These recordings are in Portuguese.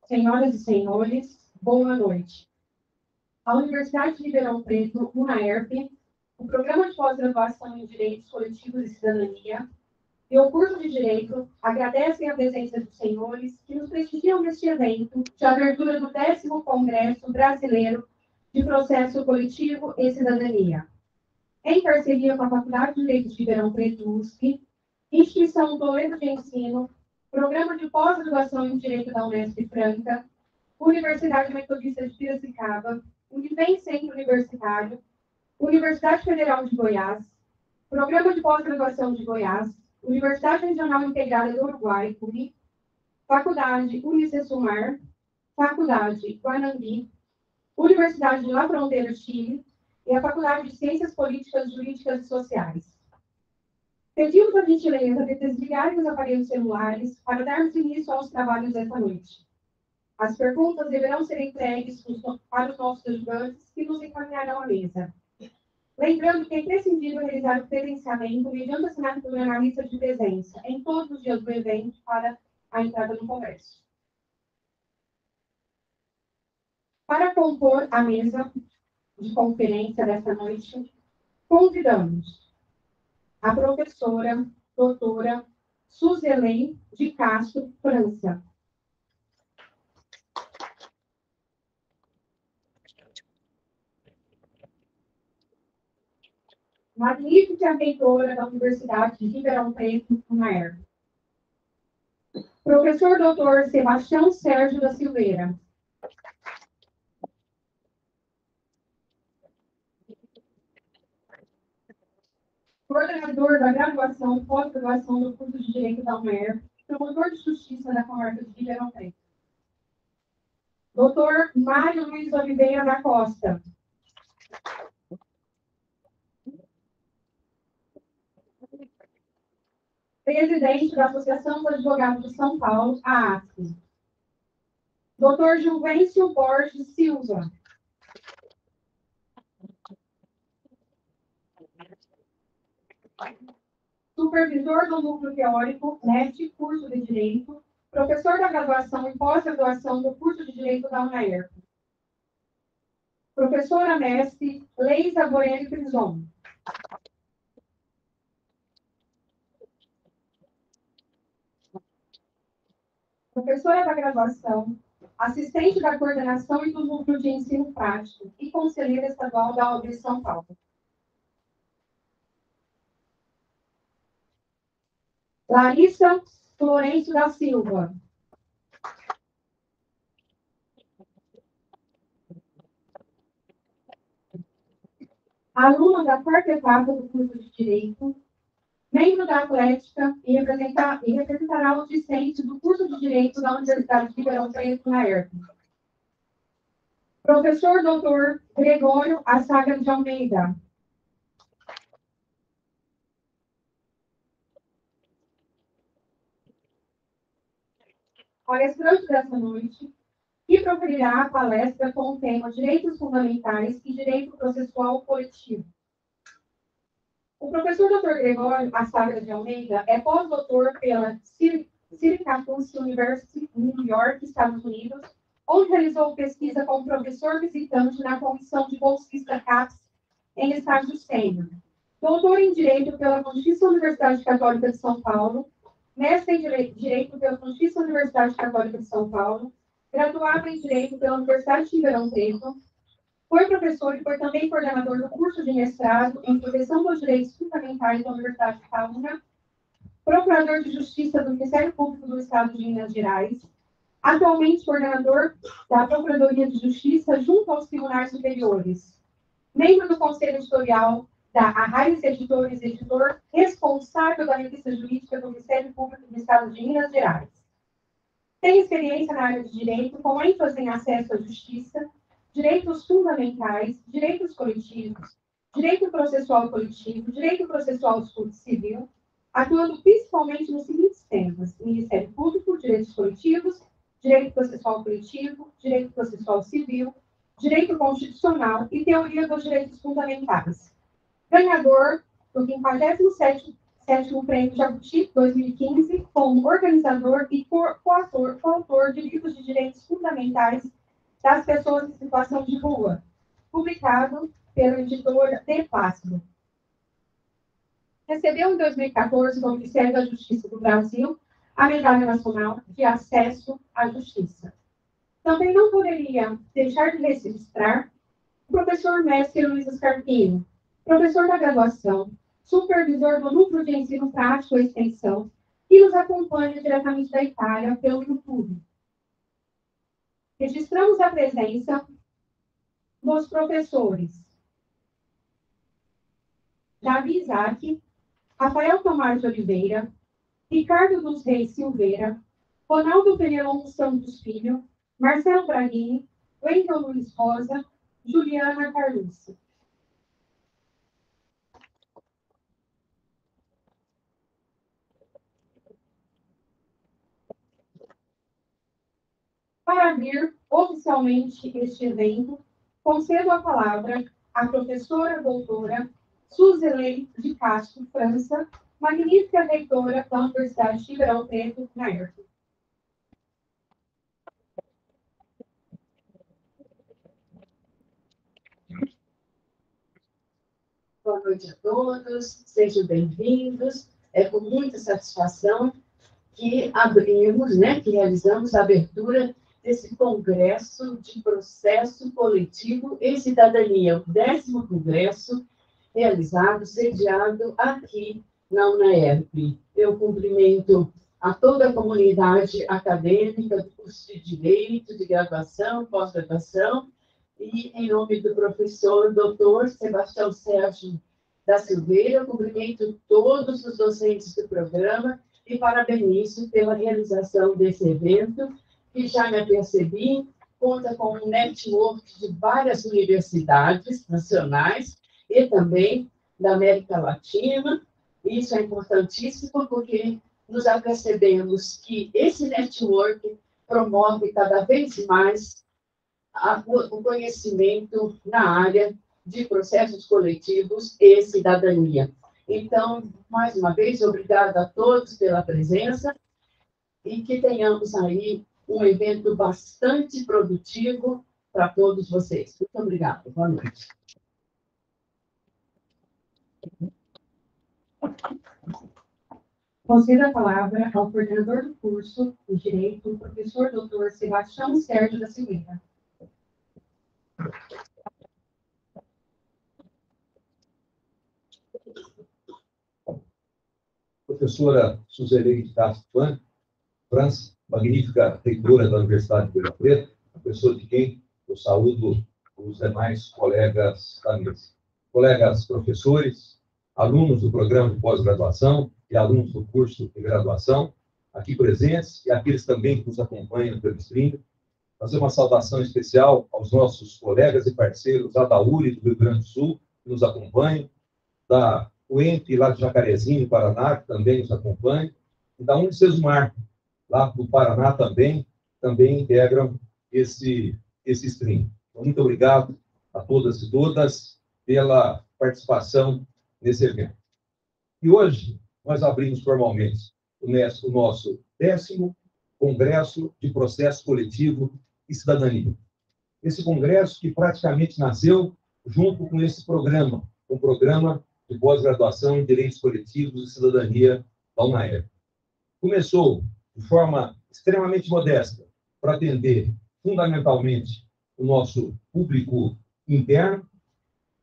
Senhoras e senhores, boa noite. A Universidade de Ribeirão Preto, UNAERP, o Programa de Pós-Graduação em Direitos Coletivos e Cidadania e o curso de Direito agradecem a presença dos senhores que nos prestigiam neste evento de abertura do 10º Congresso Brasileiro de Processo Coletivo e Cidadania, em parceria com a Faculdade de Direito de Ribeirão Preto, USP, Instituição Toledo de Ensino, Programa de Pós-Graduação em Direito da Unesp Franca, Universidade Metodista de Piracicaba, Univem Centro Universitário, Universidade Federal de Goiás, Programa de Pós-Graduação de Goiás, Universidade Regional Integrada do Uruguai, UNI, Faculdade Unicesumar, Faculdade Guanambi, Universidade de La Fronteira, Chile, e a Faculdade de Ciências Políticas, Jurídicas e Sociais. Pedimos a gentileza de desligarem os aparelhos celulares para darmos início aos trabalhos desta noite. As perguntas deverão ser entregues para os nossos ajudantes que nos encaminharão à mesa. Lembrando que é imprescindível realizar o credenciamento mediante assinatura na lista de presença em todos os dias do evento para a entrada no Congresso. Para compor a mesa de conferência desta noite, convidamos a professora doutora Suzelen de Castro França, magnífica reitora da Universidade de Ribeirão Preto, UNAERP. Professor doutor Sebastião Sérgio da Silveira. Coordenador da graduação e pós-graduação do curso de Direito da UNAERP, promotor de Justiça da Comarca de Ribeirão Preto. Doutor Mário Luiz Oliveira da Costa. Presidente da Associação dos Advogados de São Paulo, a ASP. Dr. Juvencio Borges Silva. Supervisor do Núcleo Teórico, NET, curso de Direito, professor da graduação e pós-graduação do curso de Direito da UNAERP. Professora mestre Leisa Bueno Frison. Professora da graduação, assistente da coordenação e do núcleo de ensino prático e conselheira estadual da OAB São Paulo. Larissa Florencio da Silva. Aluna da quarta etapa do curso de Direito, membro da Atlética e representará os discentes do curso de Direito da Universidade de Ribeirão Preto, UNAERP. Professor doutor Gregório Assaga de Almeida. Palestrante desta noite, que proferirá a palestra com o tema Direitos Fundamentais e Direito Processual Coletivo. O professor Dr. Gregório Assaga de Almeida é pós-doutor pela Syracuse University, em New York, Estados Unidos, onde realizou pesquisa como professor visitante na comissão de bolsista CAPES em estágio sênior. Doutor em Direito pela Pontifícia Universidade Católica de São Paulo, mestre em Direito pela Pontifícia Universidade Católica de São Paulo, graduado em Direito pela Universidade de Ribeirão Preto, foi professor e foi também coordenador do curso de mestrado em Proteção dos Direitos Fundamentais da Universidade de Calunga, procurador de Justiça do Ministério Público do Estado de Minas Gerais, atualmente coordenador da Procuradoria de Justiça junto aos Tribunais Superiores, membro do Conselho Editorial da Arraes Editores e editor responsável da revista jurídica do Ministério Público do Estado de Minas Gerais. Tem experiência na área de direito, com ênfase em acesso à justiça, direitos fundamentais, direitos coletivos, direito processual coletivo, direito processual civil, atuando principalmente nos seguintes temas: Ministério Público, direitos coletivos, direito processual coletivo, direito processual civil, direito constitucional e teoria dos direitos fundamentais. Ganhador do 57º Prêmio Jabuti 2015 como organizador e coautor de livros de direitos fundamentais das pessoas em situação de rua, publicado pela editora De Pássaro. Recebeu em 2014 do Ministério da Justiça do Brasil a Medalha Nacional de Acesso à Justiça. Também não poderia deixar de registrar o professor mestre Luiz Scarpino, professor da graduação, supervisor do Núcleo de Ensino Prático e Extensão, que nos acompanha diretamente da Itália pelo YouTube. Registramos a presença dos professores Javi Isaac, Rafael Tomás de Oliveira, Ricardo dos Reis Silveira, Ronaldo Penelon Santos Filho, Marcelo Braghini, Wendel Luiz Rosa, Juliana Carlucci. Para abrir oficialmente este evento, concedo a palavra à professora doutora Suzele de Castro França, magnífica reitora da Universidade de Ribeirão Preto, na UERJ. Boa noite a todos, sejam bem-vindos. É com muita satisfação que abrimos, que realizamos a abertura desse Congresso de Processo Coletivo e Cidadania, o 10º Congresso realizado, sediado aqui na UNAERP. Eu cumprimento a toda a comunidade acadêmica do curso de Direito, de graduação, pós-graduação, e em nome do professor Dr. Sebastião Sérgio da Silveira, eu cumprimento todos os docentes do programa e parabenizo pela realização desse evento, que já me apercebi, conta com um network de várias universidades nacionais e também da América Latina. Isso é importantíssimo porque nos apercebemos que esse network promove cada vez mais o conhecimento na área de processos coletivos e cidadania. Então, mais uma vez, obrigada a todos pela presença e que tenhamos aí um evento bastante produtivo para todos vocês. Muito obrigada. Boa noite. Concedo a palavra ao coordenador do curso de Direito, o professor Dr. Sebastião Sérgio da Silveira. Professora Suzele de Castro França, magnífica reitora da Universidade de Ribeirão Preto, a pessoa de quem eu saúdo os demais colegas da mesa. Colegas professores, alunos do programa de pós-graduação e alunos do curso de graduação, aqui presentes e aqueles também que nos acompanham pelo stream, fazer uma saudação especial aos nossos colegas e parceiros lá da URI do Rio Grande do Sul, que nos acompanham, da UENP, lá de Jacarezinho, Paraná, que também nos acompanha, e da Unicesumar, lá do Paraná também integram esse stream. Então, muito obrigado a todas e todas pela participação nesse evento. E hoje nós abrimos formalmente o nosso 10º Congresso de Processo Coletivo e Cidadania. Esse congresso que praticamente nasceu junto com esse programa, o programa de pós-graduação em Direitos Coletivos e Cidadania da UNAERP. Começou de forma extremamente modesta para atender fundamentalmente o nosso público interno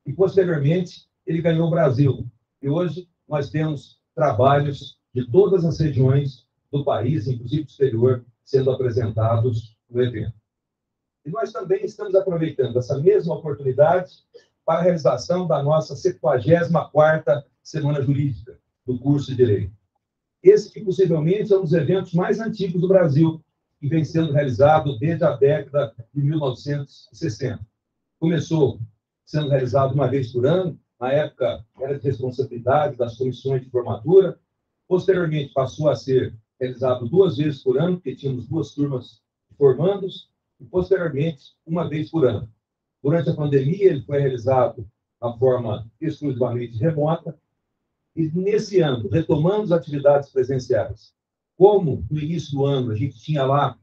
e, posteriormente, ele ganhou o Brasil. E hoje nós temos trabalhos de todas as regiões do país, inclusive do exterior, sendo apresentados no evento. E nós também estamos aproveitando essa mesma oportunidade para a realização da nossa 74ª Semana Jurídica do curso de Direito. Esse que possivelmente é um dos eventos mais antigos do Brasil, que vem sendo realizado desde a década de 1960. Começou sendo realizado uma vez por ano, na época era de responsabilidade das comissões de formatura, posteriormente passou a ser realizado 2 vezes por ano, porque tínhamos 2 turmas de formandos, e posteriormente 1 vez por ano. Durante a pandemia, ele foi realizado na forma exclusivamente remota, E nesse ano, retomando as atividades presenciais, como no início do ano a gente tinha lá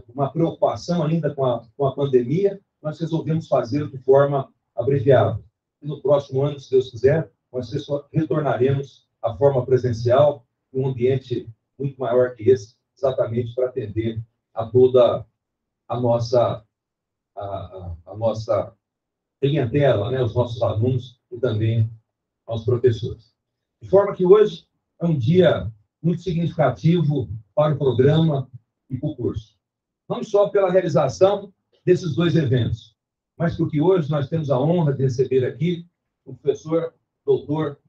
uma preocupação ainda com a pandemia, nós resolvemos fazer de forma abreviada. E no próximo ano, se Deus quiser, nós retornaremos à forma presencial, em um ambiente muito maior que esse, exatamente para atender a toda a nossa, a nossa clientela, né, os nossos alunos e também aos professores. De forma que hoje é um dia muito significativo para o programa e para o curso. Não só pela realização desses dois eventos, mas porque hoje nós temos a honra de receber aqui o professor doutor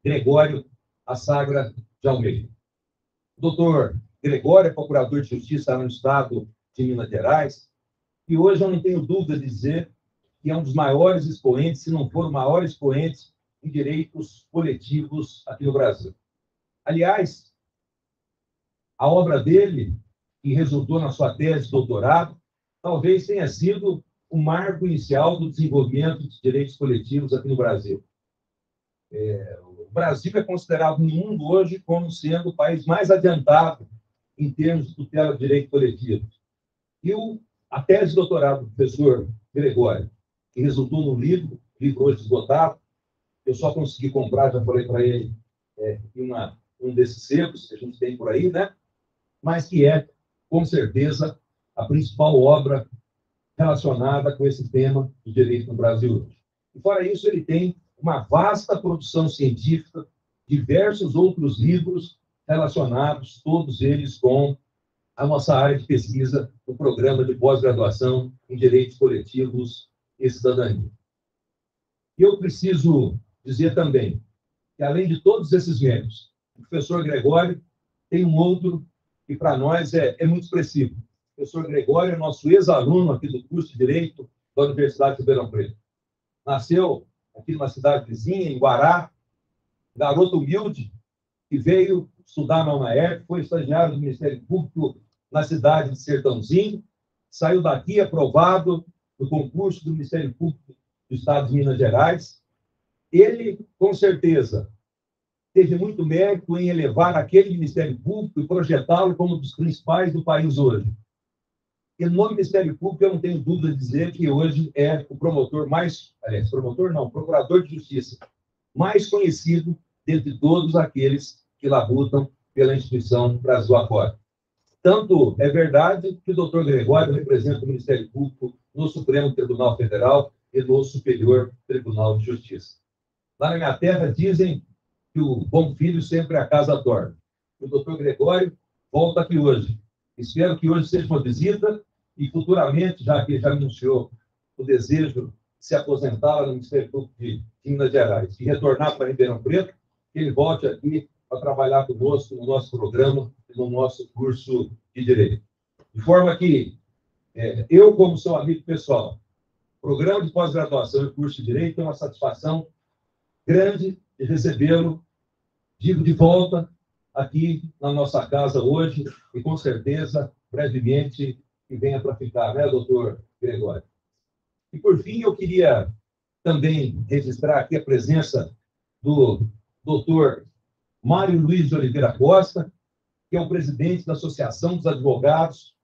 Gregório Assagra de Almeida. O doutor Gregório é procurador de justiça no estado de Minas Gerais, e hoje eu não tenho dúvida de dizer que é um dos maiores expoentes, se não for o maior expoente, em direitos coletivos aqui no Brasil. Aliás, a obra dele, que resultou na sua tese de doutorado, talvez tenha sido o marco inicial do desenvolvimento de direitos coletivos aqui no Brasil. O Brasil é considerado no mundo hoje como sendo o país mais adiantado em termos de tutela de direito coletivo. E a tese de doutorado do professor Gregório, que resultou no livro hoje esgotado, eu só consegui comprar, já falei para ele, um desses sebos que a gente tem por aí, né? Mas que é, com certeza, a principal obra relacionada com esse tema do direito no Brasil hoje. E, fora isso, ele tem uma vasta produção científica, diversos outros livros relacionados, todos eles com a nossa área de pesquisa no programa de pós-graduação em Direitos Coletivos e Cidadania. E eu preciso dizer também que, além de todos esses méritos, o professor Gregório tem um outro que, para nós, é muito expressivo. O professor Gregório é nosso ex-aluno aqui do curso de Direito da Universidade de Ribeirão Preto. Nasceu aqui numa cidade vizinha, em Guará, garoto humilde, que veio estudar na UNAERP, foi estagiário do Ministério Público na cidade de Sertãozinho, saiu daqui aprovado no concurso do Ministério Público do Estado de Minas Gerais. Ele, com certeza, teve muito mérito em elevar aquele Ministério Público e projetá-lo como um dos principais do país hoje. E no Ministério Público, eu não tenho dúvida de dizer que hoje é o promotor mais... procurador de justiça mais conhecido dentre todos aqueles que labutam pela instituição Brasil afora. Tanto é verdade que o doutor Gregório representa o Ministério Público no Supremo Tribunal Federal e no Superior Tribunal de Justiça. Lá na minha terra dizem que o bom filho sempre a casa torna. O doutor Gregório volta aqui hoje. Espero que hoje seja uma visita e futuramente, já que ele já anunciou o desejo de se aposentar no Ministério Público de Minas Gerais e retornar para Ribeirão Preto, que ele volte aqui para trabalhar conosco no nosso programa e no nosso curso de Direito. De forma que eu, como seu amigo pessoal, programa de pós-graduação e curso de Direito, é uma satisfação grande de recebê-lo, digo, de volta aqui na nossa casa hoje e, com certeza, brevemente, que venha para ficar, né, doutor Gregório? E, por fim, eu queria também registrar aqui a presença do doutor Mário Luiz de Oliveira Costa, que é o presidente da Associação dos Advogados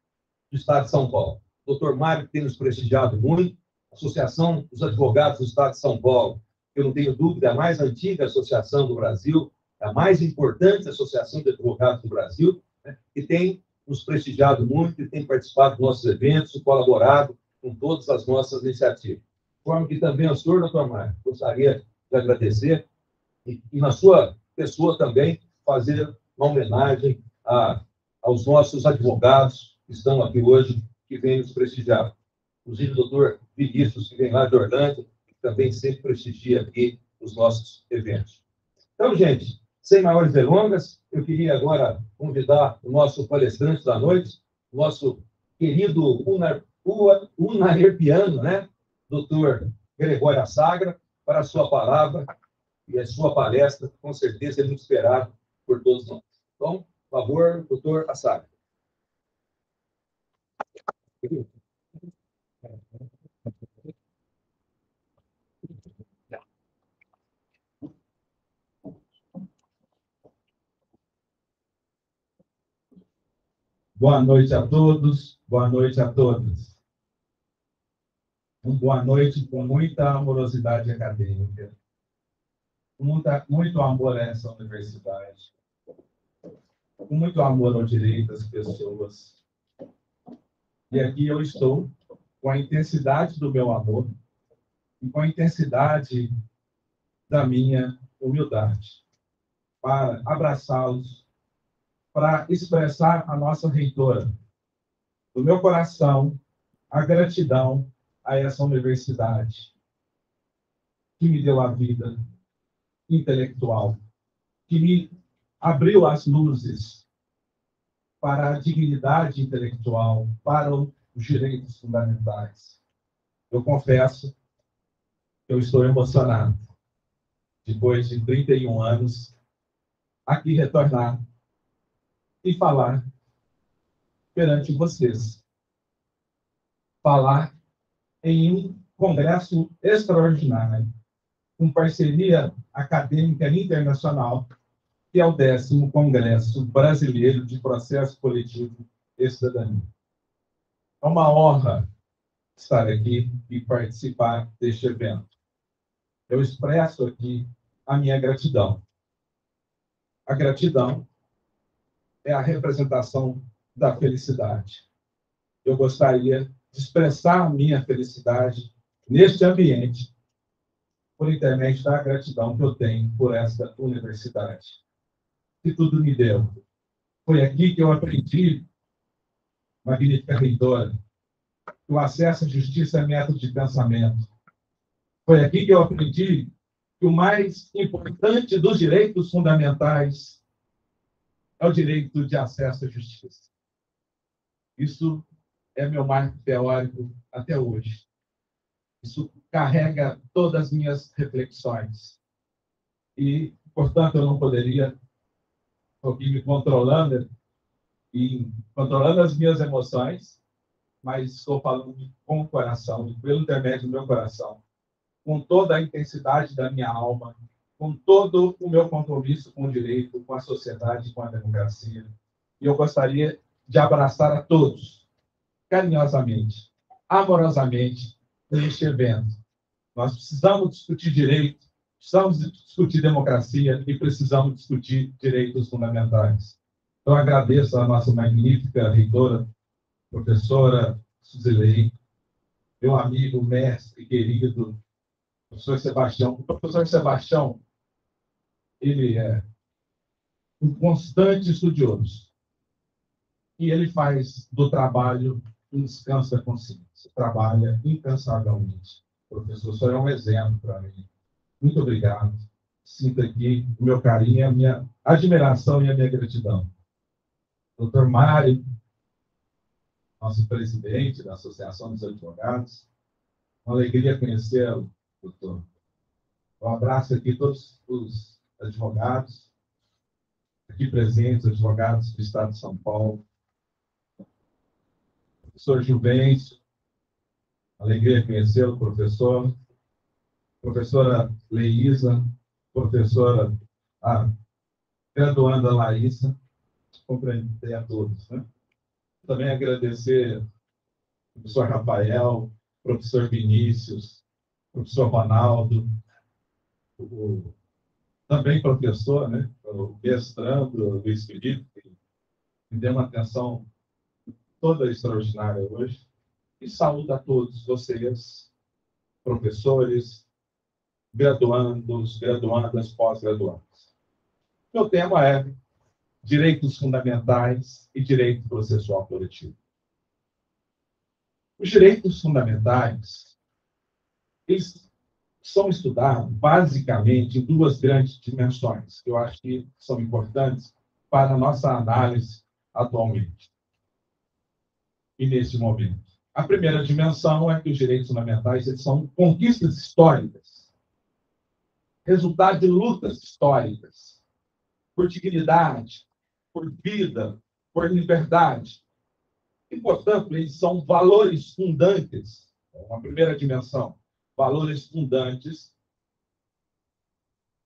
do Estado de São Paulo. O doutor Mário tem nos prestigiado muito. A Associação dos Advogados do Estado de São Paulo, eu não tenho dúvida, é a mais antiga associação do Brasil, é a mais importante associação de advogados do Brasil, né, e tem nos prestigiado muito e tem participado dos nossos eventos e colaborado com todas as nossas iniciativas. De forma que também ao senhor, doutor Mário, gostaria de agradecer e na sua pessoa também, fazer uma homenagem aos nossos advogados que estão aqui hoje, que vêm nos prestigiar. Inclusive o doutor Vinícius, que vem lá de Orlândia, que também sempre prestigia aqui os nossos eventos. Então, gente, sem maiores delongas, eu queria agora convidar o nosso palestrante da noite, o nosso querido unaerpiano, né, doutor Gregório Assagra, para a sua palavra e a sua palestra, com certeza, é muito esperado por todos nós. Então, por favor, doutor Assagra. Boa noite a todos, boa noite a todas. Boa noite com muita amorosidade acadêmica, muito amor a essa universidade, com muito amor ao direito das pessoas. E aqui eu estou com a intensidade do meu amor e com a intensidade da minha humildade, para abraçá-los, para expressar a nossa reitora, do meu coração, a gratidão a essa universidade que me deu a vida intelectual, que me abriu as luzes para a dignidade intelectual, para os direitos fundamentais. Eu confesso que eu estou emocionado, depois de 31 anos, aqui retornar e falar perante vocês. Falar em um congresso extraordinário, com parceria acadêmica internacional, que é o 10º Congresso Brasileiro de Processo Coletivo e Cidadania. É uma honra estar aqui e participar deste evento. Eu expresso aqui a minha gratidão. A gratidão é a representação da felicidade. Eu gostaria de expressar a minha felicidade neste ambiente, por intermédio da gratidão que eu tenho por esta universidade, que tudo me deu. Foi aqui que eu aprendi, magnífica reitora, que o acesso à justiça é método de pensamento. Foi aqui que eu aprendi que o mais importante dos direitos fundamentais é o direito de acesso à justiça. Isso é meu marco teórico até hoje. Isso carrega todas as minhas reflexões. E, portanto, eu não poderia ir me controlando e controlando as minhas emoções, mas estou falando com o coração, pelo intermédio do meu coração, com toda a intensidade da minha alma, com todo o meu compromisso com o direito, com a sociedade, com a democracia. E eu gostaria de abraçar a todos, carinhosamente, amorosamente, neste evento. Nós precisamos discutir direito, precisamos discutir democracia e precisamos discutir direitos fundamentais. Então, agradeço a nossa magnífica reitora, professora Suzilei, meu amigo, mestre, querido, professor Sebastião. O professor Sebastião, ele é um constante estudioso. E ele faz do trabalho um descanso da consciência. Trabalha incansavelmente. Professor, só é um exemplo para mim. Muito obrigado. Sinto aqui o meu carinho, a minha admiração e a minha gratidão. Doutor Mário, nosso presidente da Associação dos Advogados, uma alegria conhecê-lo, doutor. Um abraço aqui a todos os advogados, aqui presentes, advogados do Estado de São Paulo. Professor Juvencio, alegria conhecê-lo, professor. Professora Leísa, professora graduanda Laísa, cumprimentei a todos. Né? Também agradecer ao professor Rafael, professor Vinícius, professor Ronaldo, também professor, né? O mestrando Luiz Felipe, que me deu uma atenção toda extraordinária hoje. E saúdo a todos vocês, professores, graduandos, graduandas, pós-graduados. Meu tema é direitos fundamentais e direito processual coletivo. Os direitos fundamentais, eles são estudados basicamente em duas grandes dimensões, que eu acho que são importantes para a nossa análise atualmente e nesse momento. A primeira dimensão é que os direitos fundamentais eles são conquistas históricas, resultado de lutas históricas, por dignidade, por vida, por liberdade. E, portanto, eles são valores fundantes, uma primeira dimensão, valores fundantes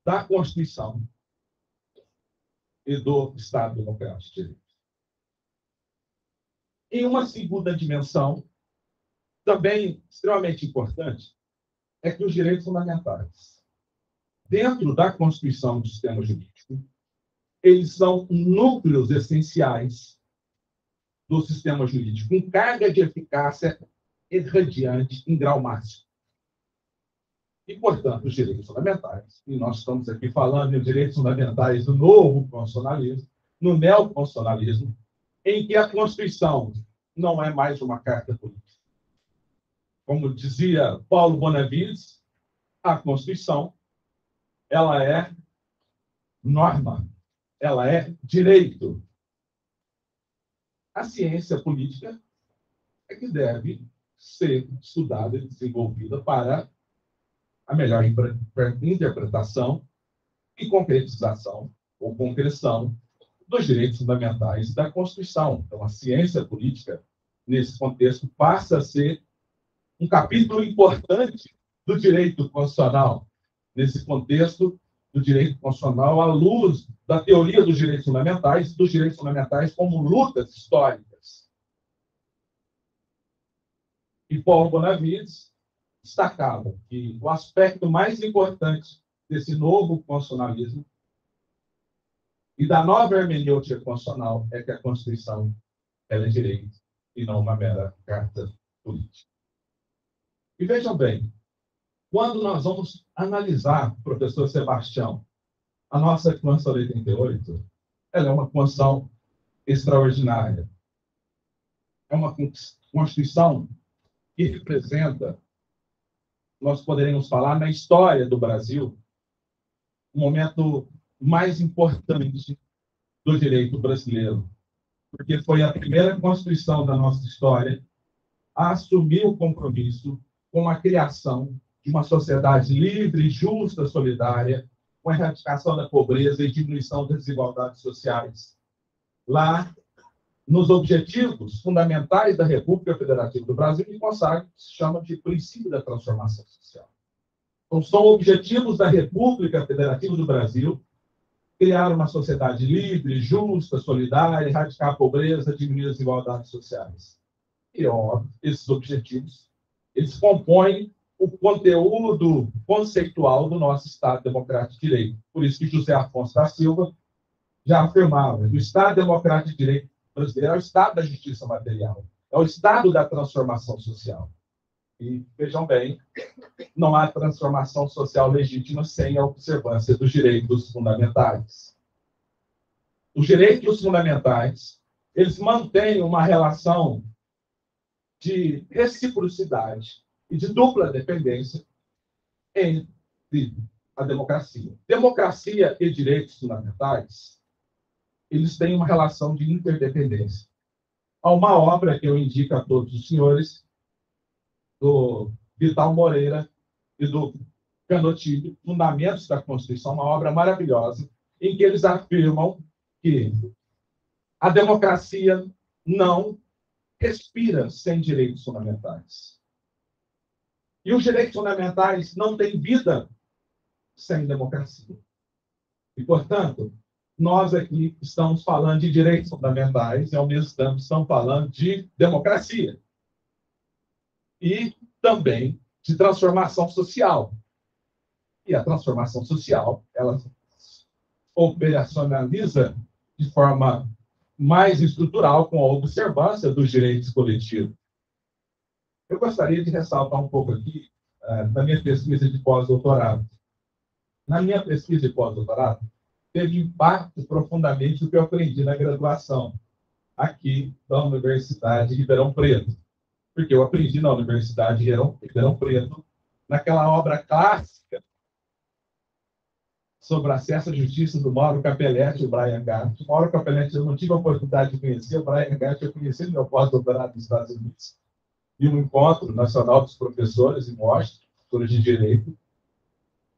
da Constituição e do Estado Democrático de Direito. Em uma segunda dimensão, também extremamente importante, é que os direitos fundamentais, dentro da Constituição do sistema jurídico, eles são núcleos essenciais do sistema jurídico, com carga de eficácia irradiante em grau máximo. E, portanto, os direitos fundamentais, e nós estamos aqui falando de direitos fundamentais do novo constitucionalismo, no neoconstitucionalismo, em que a Constituição não é mais uma carta política. Como dizia Paulo Bonavides, a Constituição, ela é norma, ela é direito. A ciência política é que deve ser estudada e desenvolvida para a melhor interpretação e concretização ou concreção dos direitos fundamentais da Constituição. Então, a ciência política, nesse contexto, passa a ser um capítulo importante do direito constitucional, nesse contexto do direito constitucional, à luz da teoria dos direitos fundamentais como lutas históricas. E Paulo Bonavides destacava que o aspecto mais importante desse novo constitucionalismo e da nova hermenêutica constitucional é que a Constituição ela é direito e não uma mera carta política. E vejam bem, quando nós vamos analisar, professor Sebastião, a nossa Constituição 88, ela é uma Constituição extraordinária. É uma Constituição que representa, nós poderíamos falar, na história do Brasil, o momento mais importante do direito brasileiro, porque foi a primeira Constituição da nossa história a assumir o compromisso com a criação de uma sociedade livre, justa, solidária, com a erradicação da pobreza e diminuição das desigualdades sociais. Lá, nos objetivos fundamentais da República Federativa do Brasil, que consagra o que se chama de princípio da transformação social. Então, são objetivos da República Federativa do Brasil criar uma sociedade livre, justa, solidária, erradicar a pobreza, diminuir as desigualdades sociais. E, óbvio, esses objetivos, eles compõem o conteúdo conceitual do nosso Estado Democrático de Direito. Por isso que José Afonso da Silva já afirmava que o Estado Democrático de Direito brasileiro é o Estado da justiça material, é o Estado da transformação social. E, vejam bem, não há transformação social legítima sem a observância dos direitos fundamentais. Os direitos fundamentais, eles mantêm uma relação de reciprocidade e de dupla dependência entre a democracia. Democracia e direitos fundamentais, eles têm uma relação de interdependência. Há uma obra que eu indico a todos os senhores, do Vital Moreira e do Canottilho, Fundamentos da Constituição, uma obra maravilhosa, em que eles afirmam que a democracia não respira sem direitos fundamentais. E os direitos fundamentais não têm vida sem democracia. E, portanto, nós aqui estamos falando de direitos fundamentais e, ao mesmo tempo, estamos falando de democracia. E também de transformação social. E a transformação social, ela operacionaliza de forma mais estrutural com a observância dos direitos coletivos. Eu gostaria de ressaltar um pouco aqui na minha pesquisa de pós-doutorado. Na minha pesquisa de pós-doutorado, teve impacto profundamente do que eu aprendi na graduação, aqui da Universidade de Ribeirão Preto. Porque eu aprendi na Universidade de Ribeirão Preto, naquela obra clássica sobre acesso à justiça do Mauro Capelletti e o Brian Gart. O Mauro Capelletti eu não tive a oportunidade de conhecer, o Brian Gart eu conheci no meu pós-doutorado nos Estados Unidos, e um encontro nacional dos professores em Washington, professores de direito,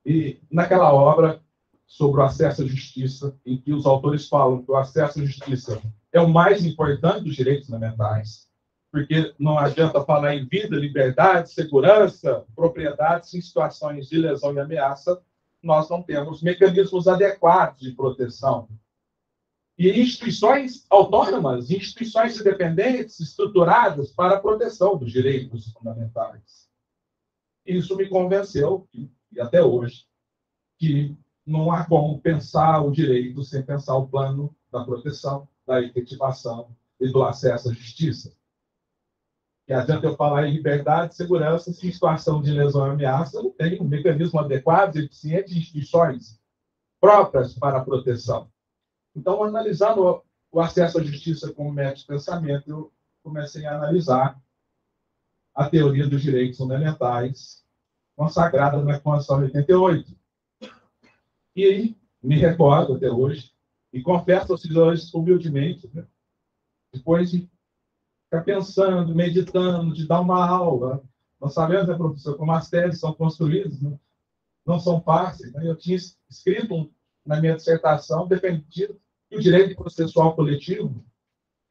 e naquela obra sobre o acesso à justiça, em que os autores falam que o acesso à justiça é o mais importante dos direitos fundamentais, porque não adianta falar em vida, liberdade, segurança, propriedade, em situações de lesão e ameaça, nós não temos mecanismos adequados de proteção e instituições autônomas, instituições independentes, estruturadas para a proteção dos direitos fundamentais. Isso me convenceu, e até hoje, que não há como pensar o direito sem pensar o plano da proteção, da efetivação e do acesso à justiça. E adianta eu falar em liberdade e segurança se em situação de lesão e ameaça não tem um mecanismo adequado e eficiente de instituições próprias para a proteção. Então, analisando o acesso à justiça como método de pensamento, eu comecei a analisar a teoria dos direitos fundamentais consagrada na Constituição de 88. E aí, me recordo até hoje, e confesso aos senhores humildemente, né, depois de ficar pensando, meditando, de dar uma aula, nós sabemos, né, professor, como as teses são construídas, né, não são fáceis. Né? Eu tinha escrito na minha dissertação, defendido que o direito processual coletivo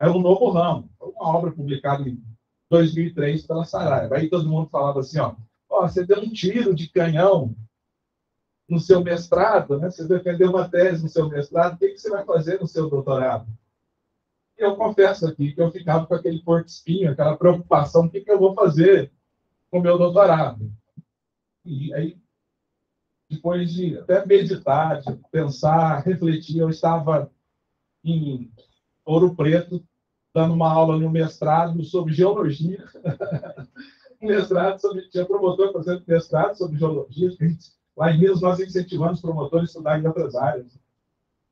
é um novo ramo. Foi uma obra publicada em 2003 pela Saraiva. Aí todo mundo falava assim, ó, você deu um tiro de canhão no seu mestrado, né? Você defendeu uma tese no seu mestrado, o que você vai fazer no seu doutorado? Eu confesso aqui que eu ficava com aquele porco espinho, aquela preocupação, o que eu vou fazer com o meu doutorado? E aí, depois de até meditar, de pensar, refletir, eu estava em Ouro Preto, dando uma aula no mestrado sobre geologia. Mestrado sobre... Tinha promotor fazendo mestrado sobre geologia. Lá em Minas, nós incentivamos os promotores a estudar em outras áreas.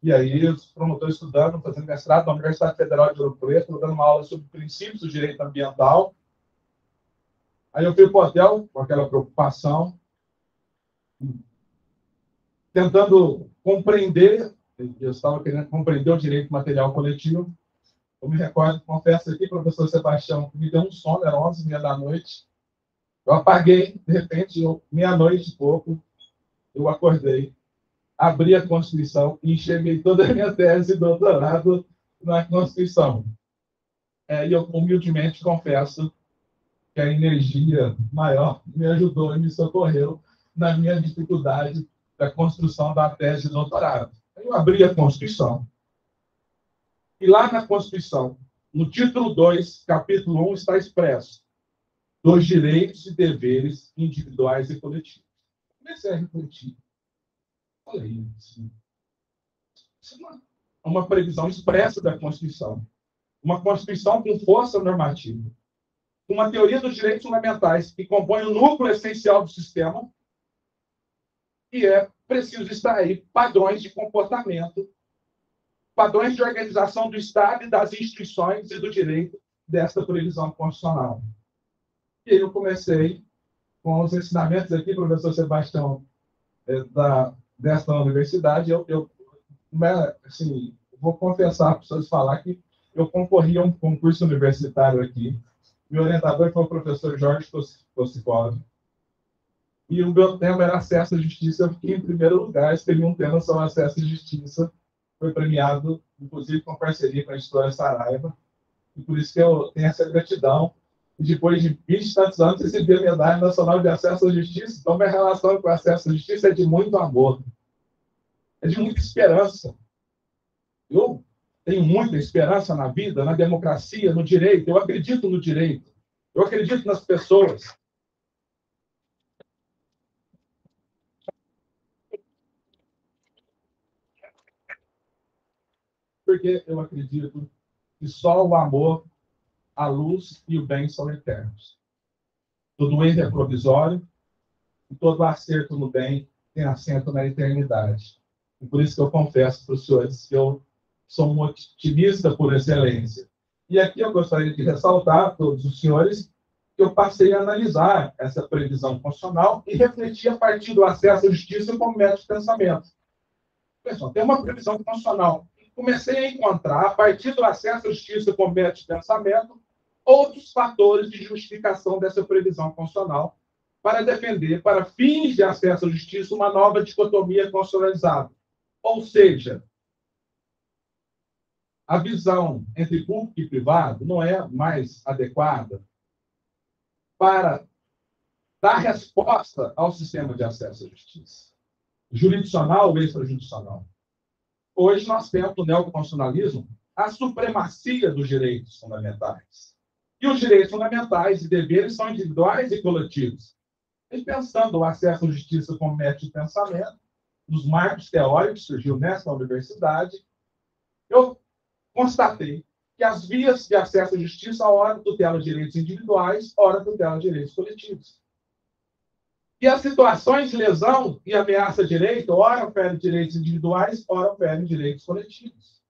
E aí, os promotores estudando, fazendo mestrado na Universidade Federal de Ouro Preto, dando uma aula sobre princípios do direito ambiental. Aí eu fui para o hotel com aquela preocupação, tentando compreender, eu estava querendo compreender o direito material coletivo. Eu me recordo, confesso aqui, professor Sebastião, que me deu um sono, era 11h30 da noite. Eu apaguei, de repente, meia-noite e pouco, eu acordei, abri a Constituição e enxerguei toda a minha tese de doutorado na Constituição. E eu, humildemente, confesso que a energia maior me ajudou e me socorreu na minha dificuldade da construção da tese de doutorado. Eu abri a Constituição. E lá na Constituição, no título 2, capítulo 1, está expresso dos direitos e deveres individuais e coletivos. Comecei a refletir. Olha isso. Isso é uma previsão expressa da Constituição. Uma Constituição com força normativa. Uma teoria dos direitos fundamentais que compõe o núcleo essencial do sistema, e é preciso extrair padrões de comportamento, padrões de organização do Estado e das instituições e do direito desta previsão constitucional. E aí eu comecei com os ensinamentos aqui, professor Sebastião, desta universidade. Eu assim, vou confessar para vocês falar que eu concorri a um concurso universitário aqui. Meu orientador foi o professor Jorge Kosikov. E o meu tema era acesso à justiça. Eu fiquei em primeiro lugar, escrevi um tema sobre acesso à justiça. Foi premiado, inclusive, com parceria com a editora Saraiva. E por isso que eu tenho essa gratidão. E depois de 20 e tantos anos, recebi a Medalha Nacional de Acesso à Justiça. Então, minha relação com o acesso à justiça é de muito amor. É de muita esperança. Eu tenho muita esperança na vida, na democracia, no direito. Eu acredito no direito. Eu acredito nas pessoas. Porque eu acredito que só o amor, a luz e o bem são eternos. Todo erro é provisório e todo acerto no bem tem assento na eternidade. E por isso que eu confesso para os senhores que eu sou um otimista por excelência. E aqui eu gostaria de ressaltar a todos os senhores que eu passei a analisar essa previsão constitucional e refletir a partir do acesso à justiça como método de pensamento. Pessoal, tem uma previsão constitucional. Comecei a encontrar, a partir do acesso à justiça como método de pensamento, outros fatores de justificação dessa previsão constitucional para defender, para fins de acesso à justiça, uma nova dicotomia constitucionalizada. Ou seja, a visão entre público e privado não é mais adequada para dar resposta ao sistema de acesso à justiça, jurisdicional ou extrajudicial. Hoje nós temos no neoconstitucionalismo a supremacia dos direitos fundamentais. E os direitos fundamentais e deveres são individuais e coletivos. E pensando o acesso à justiça como método de pensamento, dos marcos teóricos que surgiu nessa universidade, eu constatei que as vias de acesso à justiça, ora tutelam direitos individuais, ora tutelam direitos coletivos. E as situações de lesão e ameaça a direito, ora oferem direitos individuais, ora oferem direitos coletivos.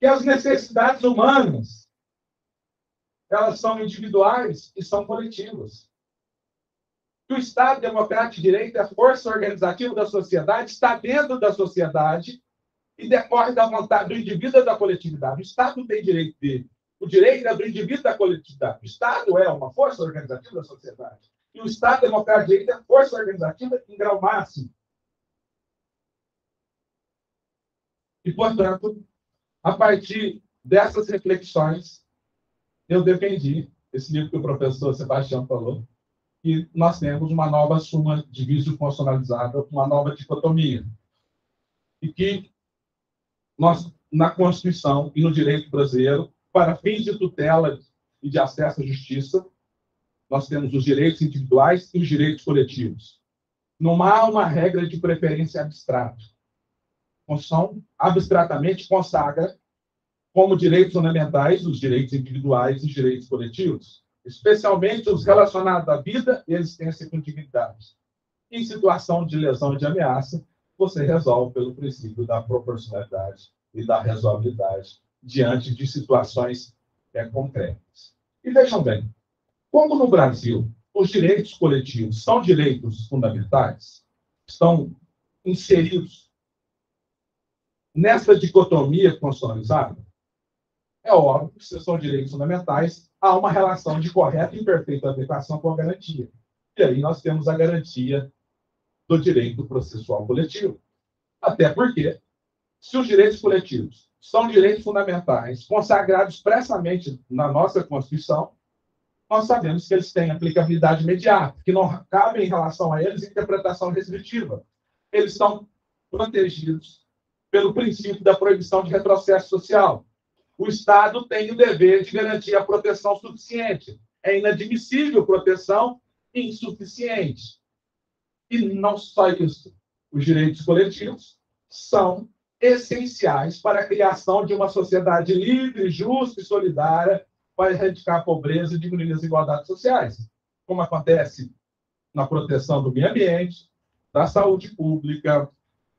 E as necessidades humanas, elas são individuais e são coletivas. E o Estado democrático de direito é a força organizativa da sociedade, está dentro da sociedade e decorre da vontade do indivíduo e da coletividade. O Estado não tem direito dele. O direito é do indivíduo e da coletividade. O Estado é uma força organizativa da sociedade. E o Estado democrático de direito é a força organizativa em grau máximo. E, portanto, a partir dessas reflexões, eu defendi esse livro que o professor Sebastião falou, que nós temos uma nova suma divisio constitucionalizada, uma nova dicotomia. E que nós, na Constituição e no direito brasileiro, para fins de tutela e de acesso à justiça, nós temos os direitos individuais e os direitos coletivos. Não há uma regra de preferência abstrata. A Constituição abstratamente consagra como direitos fundamentais os direitos individuais e os direitos coletivos, especialmente os relacionados à vida e à existência com dignidade. Em situação de lesão e de ameaça, você resolve pelo princípio da proporcionalidade e da razoabilidade diante de situações concretas. E vejam bem, como no Brasil os direitos coletivos são direitos fundamentais, estão inseridos nessa dicotomia constitucionalizada, é óbvio que se são direitos fundamentais, há uma relação de correta e perfeita adequação com a garantia. E aí nós temos a garantia do direito processual coletivo. Até porque, se os direitos coletivos são direitos fundamentais, consagrados expressamente na nossa Constituição, nós sabemos que eles têm aplicabilidade imediata, que não cabe em relação a eles interpretação restritiva. Eles são protegidos pelo princípio da proibição de retrocesso social. O Estado tem o dever de garantir a proteção suficiente. É inadmissível proteção insuficiente. E não só isso. Os direitos coletivos são essenciais para a criação de uma sociedade livre, justa e solidária para erradicar a pobreza e diminuir as desigualdades sociais, como acontece na proteção do meio ambiente, da saúde pública,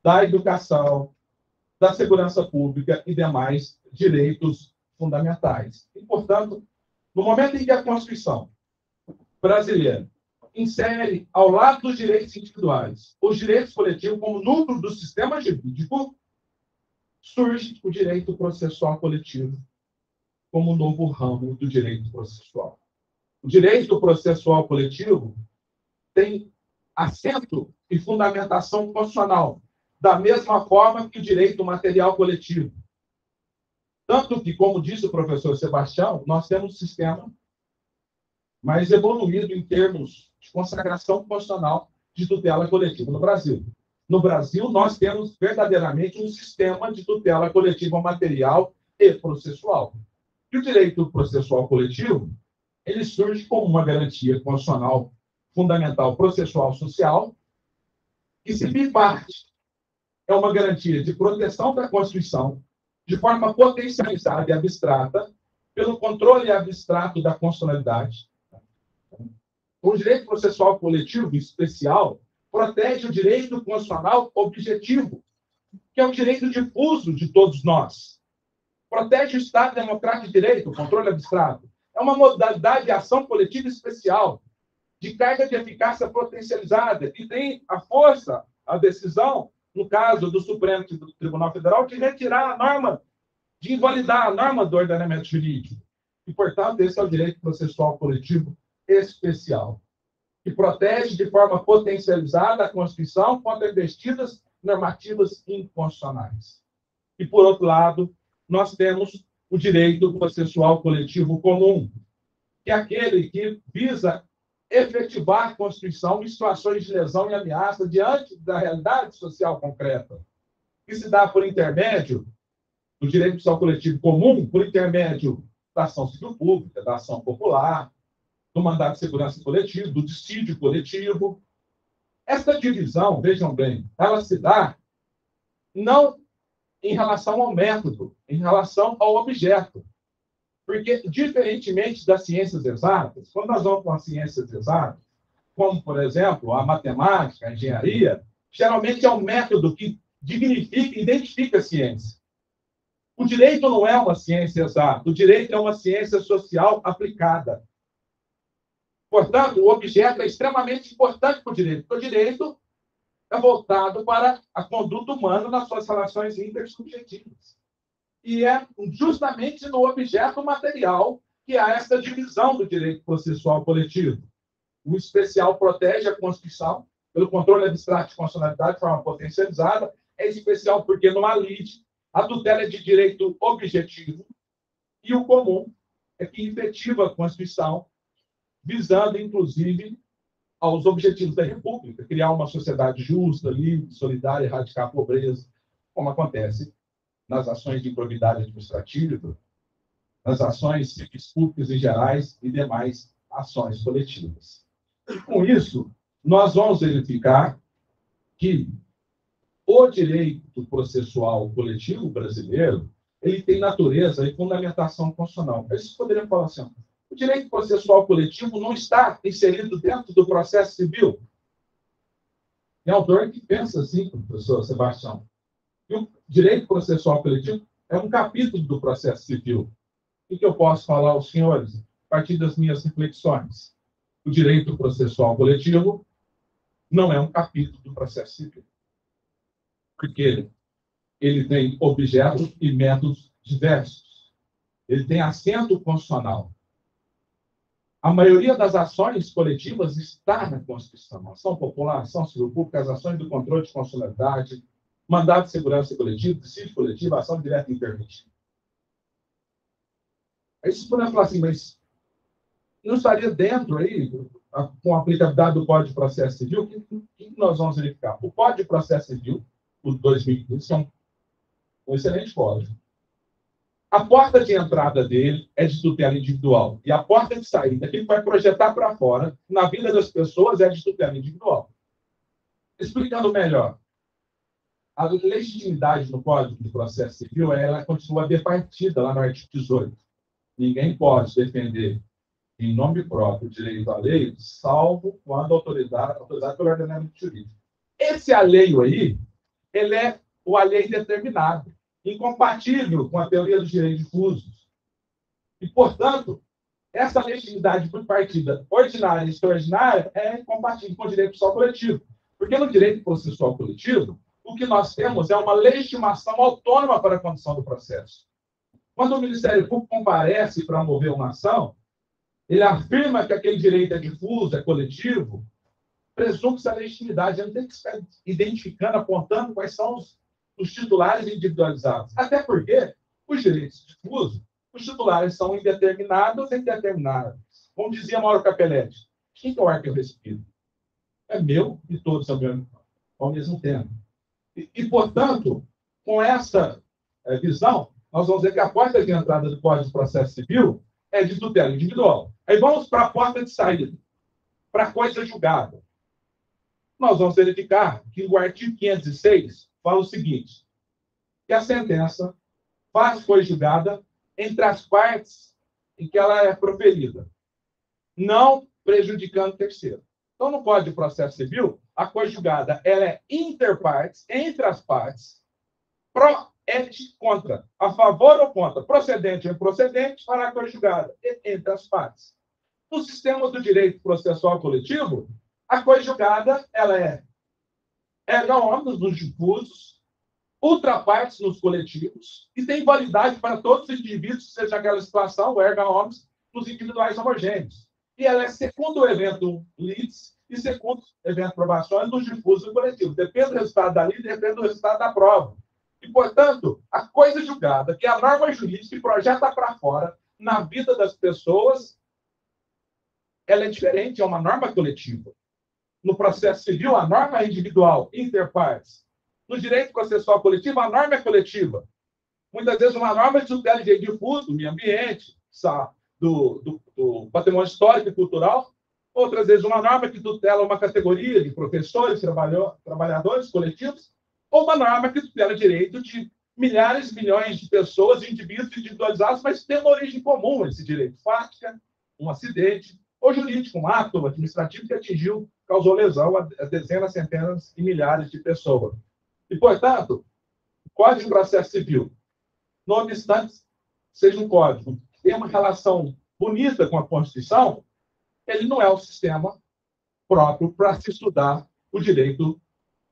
da educação, da segurança pública e demais direitos fundamentais. E, portanto, no momento em que a Constituição brasileira insere, ao lado dos direitos individuais, os direitos coletivos como núcleo do sistema jurídico, surge o direito processual coletivo como novo ramo do direito processual. O direito processual coletivo tem assento e fundamentação constitucional, da mesma forma que o direito material coletivo. Tanto que, como disse o professor Sebastião, nós temos um sistema mais evoluído em termos de consagração constitucional de tutela coletiva no Brasil. No Brasil, nós temos verdadeiramente um sistema de tutela coletiva material e processual. E o direito processual coletivo, ele surge como uma garantia constitucional fundamental processual social que se biparte. É uma garantia de proteção da Constituição de forma potencializada e abstrata pelo controle abstrato da constitucionalidade. O direito processual coletivo, em especial, protege o direito constitucional objetivo, que é o direito difuso de todos nós. Protege o Estado democrático de direito, o controle abstrato. É uma modalidade de ação coletiva especial, de carga de eficácia potencializada, que tem a força, a decisão, no caso do Supremo Tribunal Federal, de retirar a norma, de invalidar a norma do ordenamento jurídico. E, portanto, esse é o direito processual coletivo especial, que protege de forma potencializada a Constituição contra investidas normativas inconstitucionais. E, por outro lado, nós temos o direito processual coletivo comum, que é aquele que visa efetivar a Constituição em situações de lesão e ameaça diante da realidade social concreta. que se dá por intermédio do direito social coletivo comum, por intermédio da ação civil pública, da ação popular, do mandado de segurança coletivo, do dissídio coletivo. Essa divisão, vejam bem, ela se dá não em relação ao método, em relação ao objeto. Porque, diferentemente das ciências exatas, quando nós vamos com as ciências exatas, como, por exemplo, a matemática, a engenharia, geralmente é o método que dignifica e identifica a ciência. O direito não é uma ciência exata, o direito é uma ciência social aplicada. Portanto, o objeto é extremamente importante para o direito, porque o direito é voltado para a conduta humana nas suas relações intersubjetivas. E é justamente no objeto material que há essa divisão do direito processual coletivo. O especial protege a Constituição pelo controle abstrato de constitucionalidade de forma potencializada. É especial porque não há lide, a tutela é de direito objetivo, e o comum é que efetiva a Constituição, visando, inclusive, aos objetivos da República, criar uma sociedade justa, livre, solidária, erradicar a pobreza, como acontece nas ações de improbidade administrativa, nas ações civis públicas em gerais e demais ações coletivas. E, com isso, nós vamos verificar que o direito processual coletivo brasileiro ele tem natureza e fundamentação constitucional. Aí você poderia falar assim, o direito processual coletivo não está inserido dentro do processo civil? Tem autor que pensa assim, professor Sebastião. E o direito processual coletivo é um capítulo do processo civil. O que eu posso falar aos senhores, a partir das minhas reflexões? O direito processual coletivo não é um capítulo do processo civil. Porque ele tem objetos e métodos diversos. Ele tem assento constitucional. A maioria das ações coletivas está na Constituição. Ação popular, ação civil pública, as ações do controle de constitucionalidade, mandado de segurança coletivo, dissídio coletivo, ação direta e interventiva. Aí vocês podem falar assim, mas não estaria dentro aí, com a aplicabilidade do Código de Processo Civil? O que nós vamos verificar? O Código de Processo Civil, o 2015, é um excelente código. A porta de entrada dele é de tutela individual. E a porta de saída, que ele vai projetar para fora, na vida das pessoas, é de tutela individual. Explicando melhor, a legitimidade no Código de Processo Civil, ela continua bipartida lá no artigo 18. Ninguém pode defender em nome próprio o direito à lei, salvo quando autorizado pelo ordenamento jurídico. Esse alheio aí, ele é o alheio determinado, incompatível com a teoria dos direitos difusos. E, portanto, essa legitimidade bipartida ordinária e extraordinária é incompatível com o direito processual coletivo. Porque no direito processual coletivo, o que nós temos é uma legitimação autônoma para a condução do processo. Quando o Ministério Público comparece para mover uma ação, ele afirma que aquele direito é difuso, é coletivo, presume-se a legitimidade. Ele tem que estar identificando, apontando quais são os titulares individualizados. Até porque os direitos difusos, os titulares são indeterminados e indeterminados. Como dizia Mauro Capelletti, quem é o ar que eu respiro? É meu e todos ao mesmo tempo. E, portanto, com essa visão, nós vamos ver que a porta de entrada do Código de Processo Civil é de tutela individual. Aí vamos para a porta de saída, para a coisa julgada. Nós vamos verificar que o artigo 506 fala o seguinte, que a sentença faz coisa julgada entre as partes em que ela é proferida, não prejudicando o terceiro. Então, no Código de Processo Civil, a coisa julgada ela é interpartes, entre as partes, pró et contra, a favor ou contra, procedente ou improcedente, para a coisa julgada entre as partes. No sistema do direito processual coletivo, a coisa julgada ela é erga omnes nos difusos, ultra partes nos coletivos, e tem validade para todos os indivíduos, seja aquela situação, o erga omnes, nos individuais homogêneos. E ela é segundo o evento litis e segundo o evento probatório nos difusos e coletivos. Depende do resultado da lide, depende do resultado da prova. E, portanto, a coisa julgada, que é a norma jurídica que projeta para fora, na vida das pessoas, ela é diferente, é uma norma coletiva. No processo civil, a norma é individual, interpartes. no direito processual coletivo, a norma é coletiva. Muitas vezes, uma norma de tutela de direito difuso, do meio ambiente, do patrimônio histórico e cultural. Outras vezes, uma norma que tutela uma categoria de professores, trabalhadores coletivos, ou uma norma que tutela direito de milhares e milhões de pessoas, indivíduos individualizados, mas tem uma origem comum esse direito. Fática, um acidente, ou jurídico, um ato administrativo que causou lesão a dezenas, centenas e milhares de pessoas. E, portanto, o Código de Processo Civil, não obstante seja um código que tem uma relação bonita com a Constituição, ele não é o sistema próprio para se estudar o direito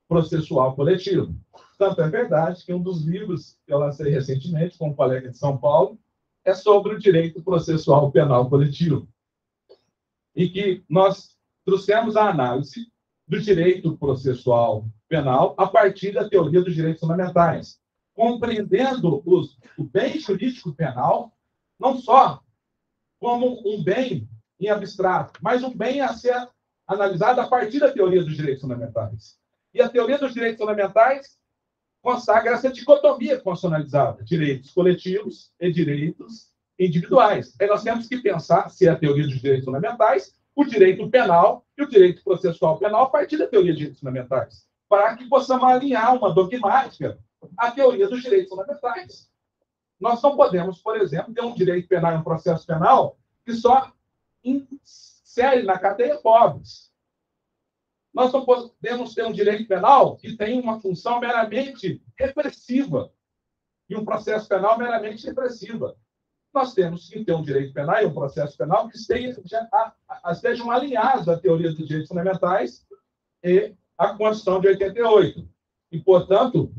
processual coletivo. Tanto é verdade que um dos livros que eu lancei recentemente com um colega de São Paulo é sobre o direito processual penal coletivo, em que nós trouxemos a análise do direito processual penal a partir da teoria dos direitos fundamentais, compreendendo o bem jurídico penal não só como um bem em abstrato, mas um bem a ser analisado a partir da teoria dos direitos fundamentais. E a teoria dos direitos fundamentais consagra essa dicotomia constitucionalizada, direitos coletivos e direitos individuais. Aí nós temos que pensar se é a teoria dos direitos fundamentais, o direito penal e o direito processual penal a partir da teoria dos direitos fundamentais, para que possamos alinhar uma dogmática à teoria dos direitos fundamentais. Nós não podemos, por exemplo, ter um direito penal e um processo penal que só insere na cadeia pobres. Nós não podemos ter um direito penal que tem uma função meramente repressiva e um processo penal meramente repressiva. Nós temos que ter um direito penal e um processo penal que estejam alinhados à teoria dos direitos fundamentais e à Constituição de 88. E, portanto,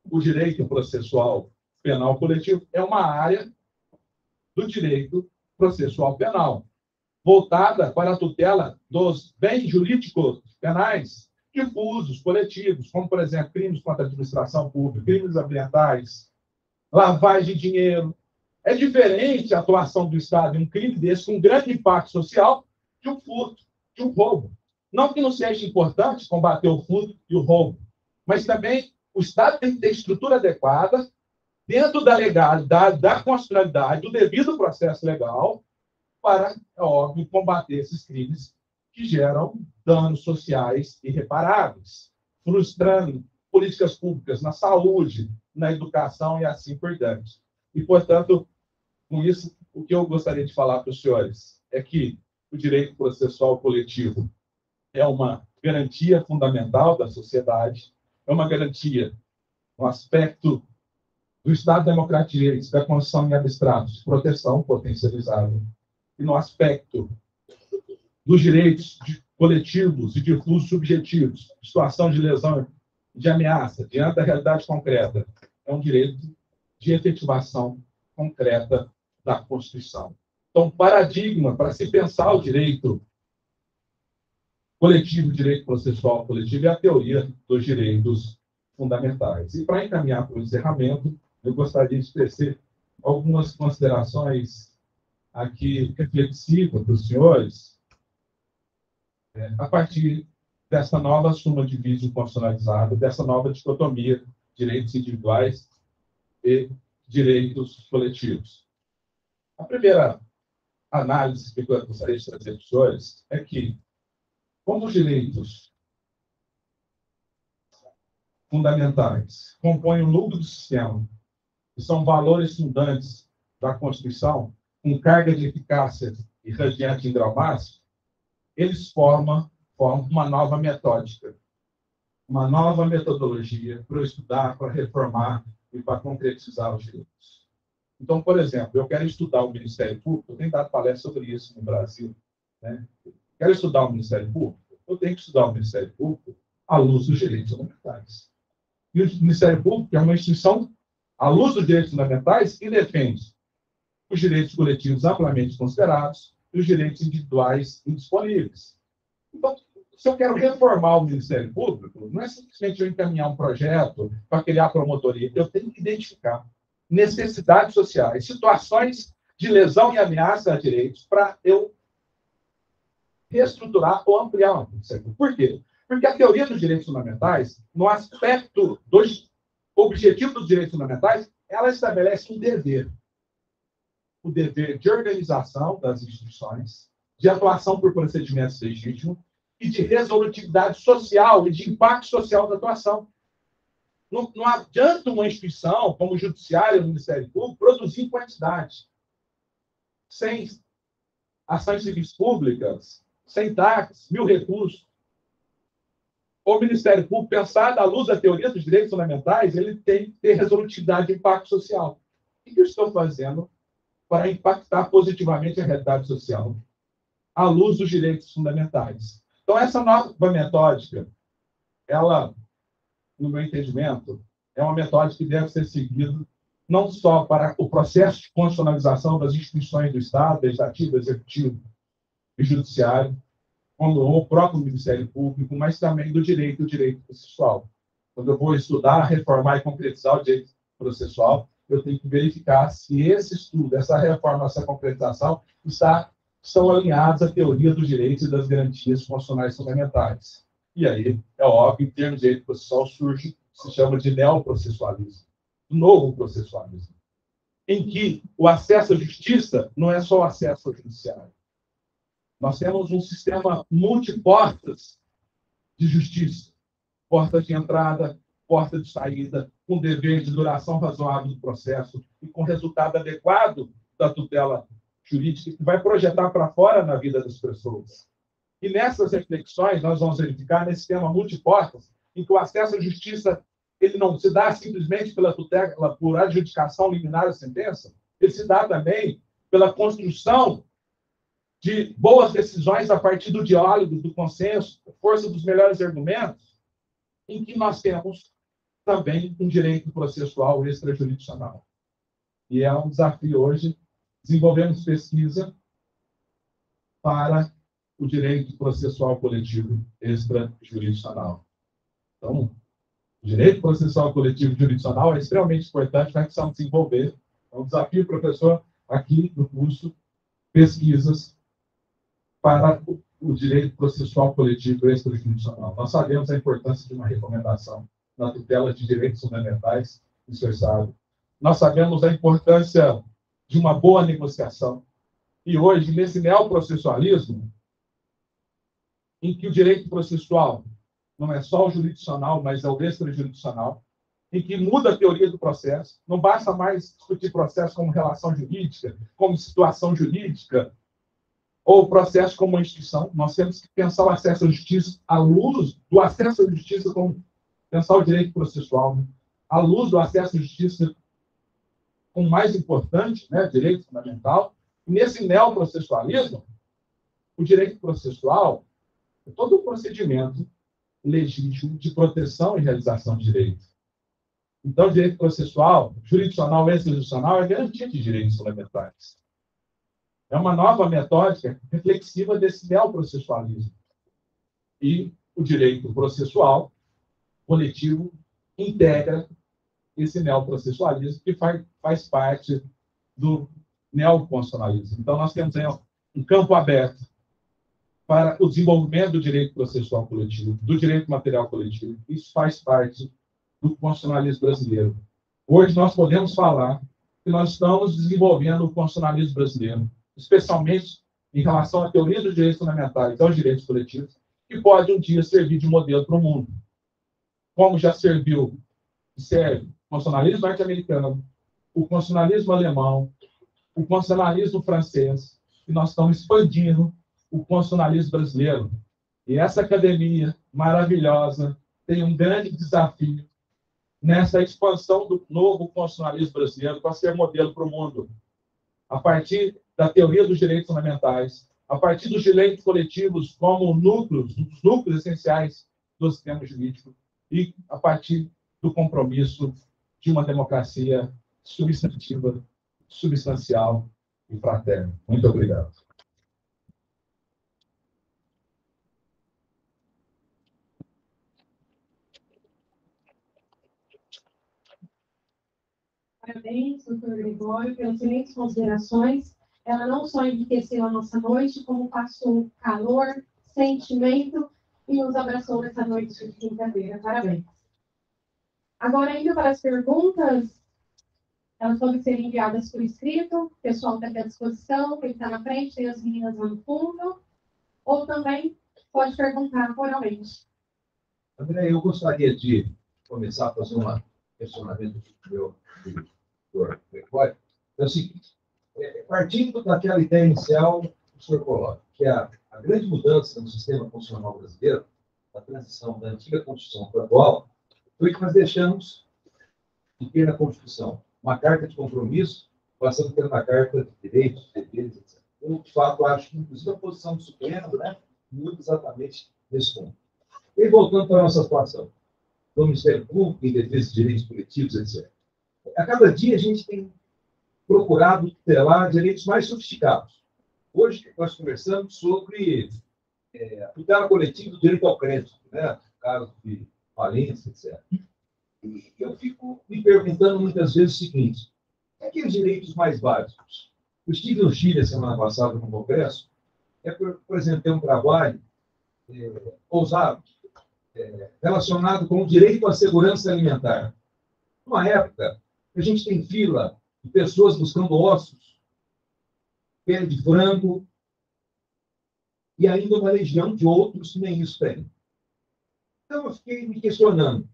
o direito processual penal coletivo é uma área do direito processual penal, voltada para a tutela dos bens jurídicos penais difusos, coletivos, como, por exemplo, crimes contra a administração pública, crimes ambientais, lavagem de dinheiro. É diferente a atuação do Estado em um crime desse, com grande impacto social, de um furto, de um roubo. Não que não seja importante combater o furto e o roubo, mas também o Estado tem que ter estrutura adequada, dentro da legalidade, da constitucionalidade, do devido processo legal, para, é óbvio, combater esses crimes que geram danos sociais irreparáveis, frustrando políticas públicas na saúde, na educação e assim por diante. E, portanto, com isso, o que eu gostaria de falar para os senhores é que o direito processual coletivo é uma garantia fundamental da sociedade, é uma garantia, um aspecto do Estado Democrático de Direitos, da Constituição em abstrato, de proteção potencializada, e no aspecto dos direitos coletivos e difusos subjetivos, situação de lesão, de ameaça, diante da realidade concreta, é um direito de efetivação concreta da Constituição. Então, paradigma para se pensar o direito coletivo, o direito processual coletivo, é a teoria dos direitos fundamentais. E para encaminhar para o encerramento, eu gostaria de tecer algumas considerações aqui reflexivas para os senhores, a partir dessa nova suma de vício constitucionalizada, dessa nova dicotomia, direitos individuais e direitos coletivos. A primeira análise que eu gostaria de trazer para os senhores é que, como os direitos fundamentais compõem o núcleo do sistema, que são valores fundantes da Constituição, com carga de eficácia irradiante em grau máximo, eles formam uma nova metódica, uma nova metodologia para estudar, para reformar e para concretizar os direitos. Então, por exemplo, eu quero estudar o Ministério Público, eu tenho dado palestra sobre isso no Brasil, né? Quero estudar o Ministério Público, eu tenho que estudar o Ministério Público à luz dos direitos fundamentais. E o Ministério Público é uma instituição à luz dos direitos fundamentais que defende os direitos coletivos amplamente considerados e os direitos individuais indisponíveis. Então, se eu quero reformar o Ministério Público, não é simplesmente eu encaminhar um projeto para criar promotoria, eu tenho que identificar necessidades sociais, situações de lesão e ameaça a direitos para eu reestruturar ou ampliar o Ministério Público. Por quê? Porque a teoria dos direitos fundamentais, no aspecto dos objetivos dos direitos fundamentais, ela estabelece um dever. O dever de organização das instituições, de atuação por procedimentos legítimos e de resolutividade social e de impacto social da atuação. Não adianta uma instituição, como o Judiciário e o Ministério Público, produzir em quantidade. Sem ações civis públicas, sem taxas, 1000 recursos. O Ministério Público, pensado à luz da teoria dos direitos fundamentais, ele tem que ter resolutividade e impacto social. O que eu estou fazendo para impactar positivamente a realidade social, à luz dos direitos fundamentais? Então, essa nova metódica, ela, no meu entendimento, é uma metódica que deve ser seguida não só para o processo de constitucionalização das instituições do Estado, legislativo, executivo e judiciário, como o próprio Ministério Público, mas também do direito e o direito processual. Quando eu vou estudar, reformar e concretizar o direito processual, eu tenho que verificar se esse estudo, essa reforma, essa concretização estão alinhados à teoria dos direitos e das garantias constitucionais fundamentais. E aí, é óbvio, em termos de direito processual, surge o que se chama de neoprocessualismo, novo processualismo, em que o acesso à justiça não é só o acesso ao judiciário. Nós temos um sistema multiportas de justiça. Porta de entrada, porta de saída, com dever de duração razoável do processo e com resultado adequado da tutela jurídica que vai projetar para fora na vida das pessoas. E nessas reflexões, nós vamos verificar nesse sistema multiportas, em que o acesso à justiça ele não se dá simplesmente pela tutela, por adjudicação liminar da sentença, ele se dá também pela construção de boas decisões a partir do diálogo, do consenso, força dos melhores argumentos, em que nós temos também um direito processual extrajurisdicional. E é um desafio hoje. Desenvolvemos pesquisa para o direito processual coletivo extrajurisdicional. Então, o direito processual coletivo jurisdicional é extremamente importante, nós precisamos desenvolver. É um desafio, professor, aqui no curso, pesquisas para o direito processual coletivo extrajurisdicional. Nós sabemos a importância de uma recomendação na tutela de direitos fundamentais, isso é sábio. Nós sabemos a importância de uma boa negociação. E hoje, nesse neoprocessualismo, em que o direito processual não é só o jurisdicional, mas é o extrajurisdicional, em que muda a teoria do processo, não basta mais discutir processo como relação jurídica, como situação jurídica, ou o processo como uma instituição. Nós temos que pensar o acesso à justiça à luz do acesso à justiça, como pensar o direito processual, né? À luz do acesso à justiça como mais importante, né, direito fundamental. E nesse neoprocessualismo, o direito processual é todo o procedimento legítimo de proteção e realização de direito. Então, o direito processual, jurisdicional e extrajurisdicional é garantia de direitos fundamentais. É uma nova metódica reflexiva desse neoprocessualismo. E o direito processual coletivo integra esse neoprocessualismo que faz parte do neoconstitucionalismo. Então, nós temos aí um campo aberto para o desenvolvimento do direito processual coletivo, do direito material coletivo. Isso faz parte do constitucionalismo brasileiro. Hoje, nós podemos falar que nós estamos desenvolvendo o constitucionalismo brasileiro, especialmente em relação à teoria dos direitos fundamentais aos direitos coletivos, que pode um dia servir de modelo para o mundo. Como já serviu e serve o constitucionalismo norte-americano, o constitucionalismo alemão, o constitucionalismo francês, e nós estamos expandindo o constitucionalismo brasileiro. E essa academia maravilhosa tem um grande desafio nessa expansão do novo constitucionalismo brasileiro para ser modelo para o mundo. A partir da teoria dos direitos fundamentais, a partir dos direitos coletivos como núcleos, dos núcleos essenciais do sistema jurídico, e a partir do compromisso de uma democracia substantiva, substancial e fraterna. Muito obrigado. Parabéns, doutor Gregório, pelas excelentes considerações. Ela não só enriqueceu a nossa noite, como passou calor, sentimento e nos abraçou nessa noite de quinta-feira. Parabéns. Agora, indo para as perguntas, elas podem ser enviadas por escrito, o pessoal está aqui à disposição, quem está na frente, tem as meninas lá no fundo, ou também pode perguntar oralmente. André, eu gostaria de começar a fazer um questionamento do meu doutor Gregório. É o seguinte, partindo daquela ideia inicial que o senhor coloca, que a grande mudança no sistema constitucional brasileiro, a transição da antiga Constituição para a atual, foi que nós deixamos de ter na Constituição uma carta de compromisso, passando por uma carta de direitos, deveres, etc. Eu, de fato, acho que, inclusive, a posição do Supremo, né, muda exatamente nesse ponto. E voltando para a nossa situação, do Ministério Público, em defesa de direitos coletivos, etc. A cada dia a gente tem procurado tutelar direitos mais sofisticados. Hoje nós conversamos sobre a tutela coletiva do direito ao crédito, né, no caso de falência, etc. E eu fico me perguntando muitas vezes o seguinte: aqueles direitos mais básicos? Eu estive no Chile a semana passada no Congresso, por exemplo, tem um trabalho ousado, relacionado com o direito à segurança alimentar. Numa época, a gente tem fila de pessoas buscando ossos, pele de frango, e ainda uma legião de outros que nem isso tem. Então, eu fiquei me questionando,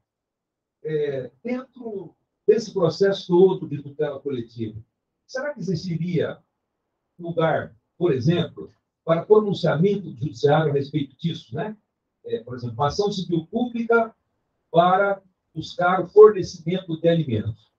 dentro desse processo todo de tutela coletiva, será que existiria lugar, por exemplo, para pronunciamento do judiciário a respeito disso, né? Por exemplo, uma ação civil pública para buscar o fornecimento de alimentos.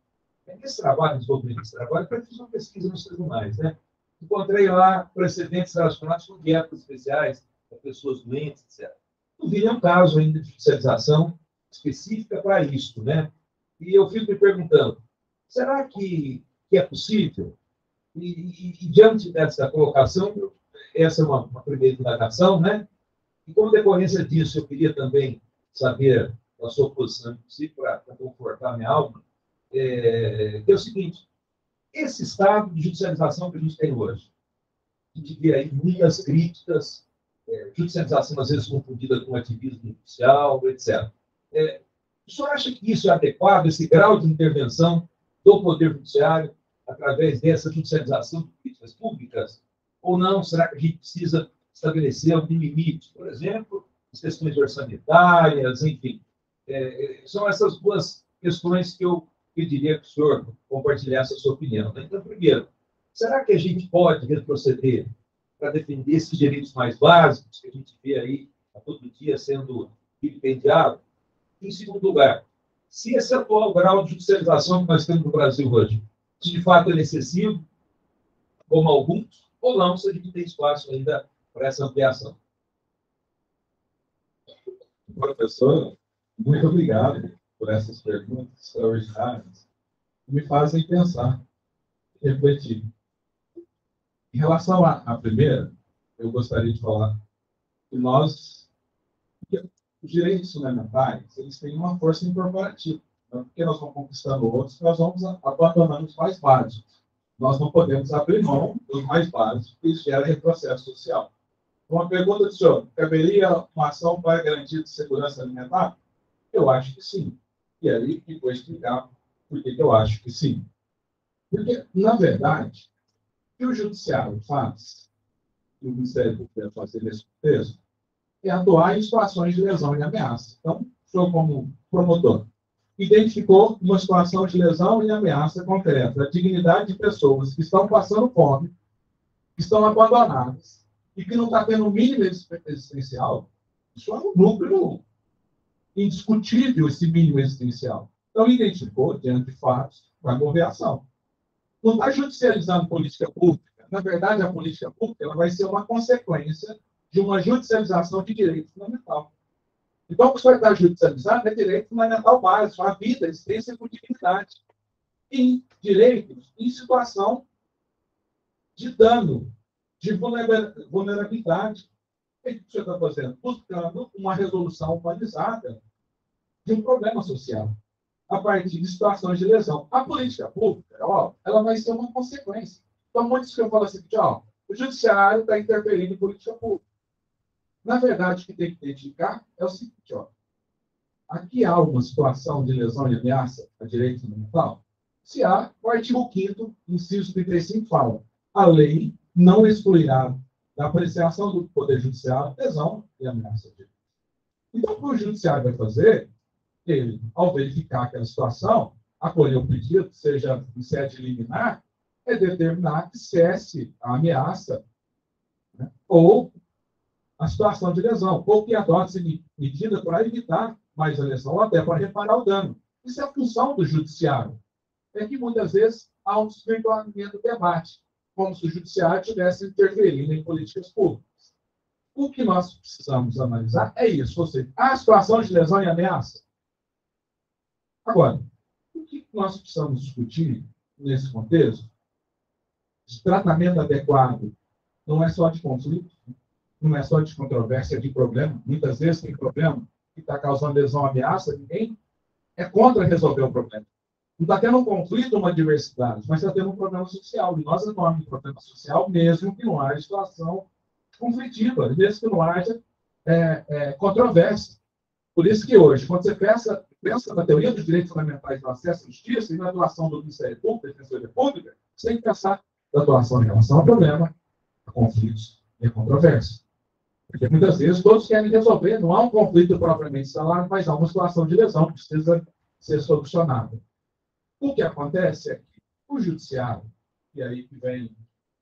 Esse trabalho, desenvolvimento desse trabalho, eu fiz uma pesquisa nos tribunais, né? Encontrei lá precedentes relacionados com dietas especiais para pessoas doentes, etc. Não vi nenhum caso ainda de judicialização específica para isso, né? E eu fico me perguntando, será que é possível? E diante dessa colocação, essa é uma primeira indagação, né? E como decorrência disso, eu queria também saber a sua posição, inclusive, para confortar minha alma, que é o seguinte: esse estado de judicialização que a gente tem hoje, a gente vê aí muitas críticas, judicialização às vezes confundida com ativismo judicial, etc. O senhor acha que isso é adequado, esse grau de intervenção do Poder Judiciário através dessa judicialização de políticas públicas? Ou não? Será que a gente precisa estabelecer algum limite? Por exemplo, as questões orçamentárias, enfim. São essas duas questões que eu pediria que o senhor compartilhasse a sua opinião. Então, primeiro, será que a gente pode retroceder para defender esses direitos mais básicos que a gente vê aí a todo dia sendo vilipendiado? Em segundo lugar, se esse atual grau de judicialização que nós temos no Brasil hoje, se de fato é excessivo, como alguns, ou não, se a gente tem espaço ainda para essa ampliação. Professor, muito obrigado por essas perguntas extraordinárias que me fazem pensar e refletir. Em relação à primeira, eu gostaria de falar que os direitos fundamentais, eles têm uma força incorporativa. Não porque nós vamos conquistando outros, nós vamos abandonando os mais básicos. Nós não podemos abrir mão dos mais básicos, porque isso gera retrocesso social. Uma pergunta do senhor: caberia uma ação para garantia de segurança alimentar? Eu acho que sim. E aí eu vou explicar por que eu acho que sim. Porque, na verdade, o que o judiciário faz, e o Ministério Público deve fazer nesse contexto, é atuar em situações de lesão e ameaça. Então, o senhor, como promotor, identificou uma situação de lesão e ameaça concreta à dignidade de pessoas que estão passando fome, que estão abandonadas e que não está tendo o mínimo existencial. Isso é um núcleo indiscutível, esse mínimo existencial. Então, identificou, diante de fatos, vai mover ação. Não está judicializando política pública. Na verdade, a política pública ela vai ser uma consequência de uma judicialização de direito fundamental. Então, o que o senhor está judicializando é direito fundamental básico, a vida, a existência com dignidade. E direitos em situação de dano, de vulnerabilidade. O que o senhor está fazendo? Buscando uma resolução humanizada de um problema social, a partir de situações de lesão. A política pública, ela vai ser uma consequência. Então, muitos que eu falo assim, o judiciário está interferindo em política pública. Na verdade, o que tem que identificar é o seguinte, ó. Aqui há uma situação de lesão e ameaça a direito fundamental? Se há, o artigo 5º, inciso 35, fala: a lei não excluirá da apreciação do Poder Judiciário lesão e ameaça a direito. Então, o que o Judiciário vai fazer? Ele, ao verificar aquela situação, acolher o pedido, seja em sede liminar, é determinar que cesse a ameaça, né, ou a situação de lesão, ou que adote-se medida para evitar mais a lesão, ou até para reparar o dano. Isso é a função do Judiciário. É que, muitas vezes, há um desvirtuamento do debate, como se o Judiciário estivesse interferindo em políticas públicas. O que nós precisamos analisar é isso, ou seja, a situação de lesão e ameaça. Agora, o que nós precisamos discutir nesse contexto? O tratamento adequado não é só de conflito, não é só de controvérsia, é de problema. Muitas vezes tem problema que está causando lesão, ameaça, ninguém é contra resolver o problema. Não está tendo um conflito, uma diversidade, mas está tendo um problema social. E nós atuamos no problema social, mesmo que não haja situação conflitiva, mesmo que não haja controvérsia. Por isso que hoje, quando você pensa na teoria dos direitos fundamentais do acesso à justiça e na atuação do Ministério Público, da Defensoria Pública, você tem que pensar na atuação em relação ao problema, a conflitos e a controvérsia. Porque muitas vezes todos querem resolver, não há um conflito propriamente instalado, mas há uma situação de lesão que precisa ser solucionada. O que acontece é que o Judiciário, e aí que vem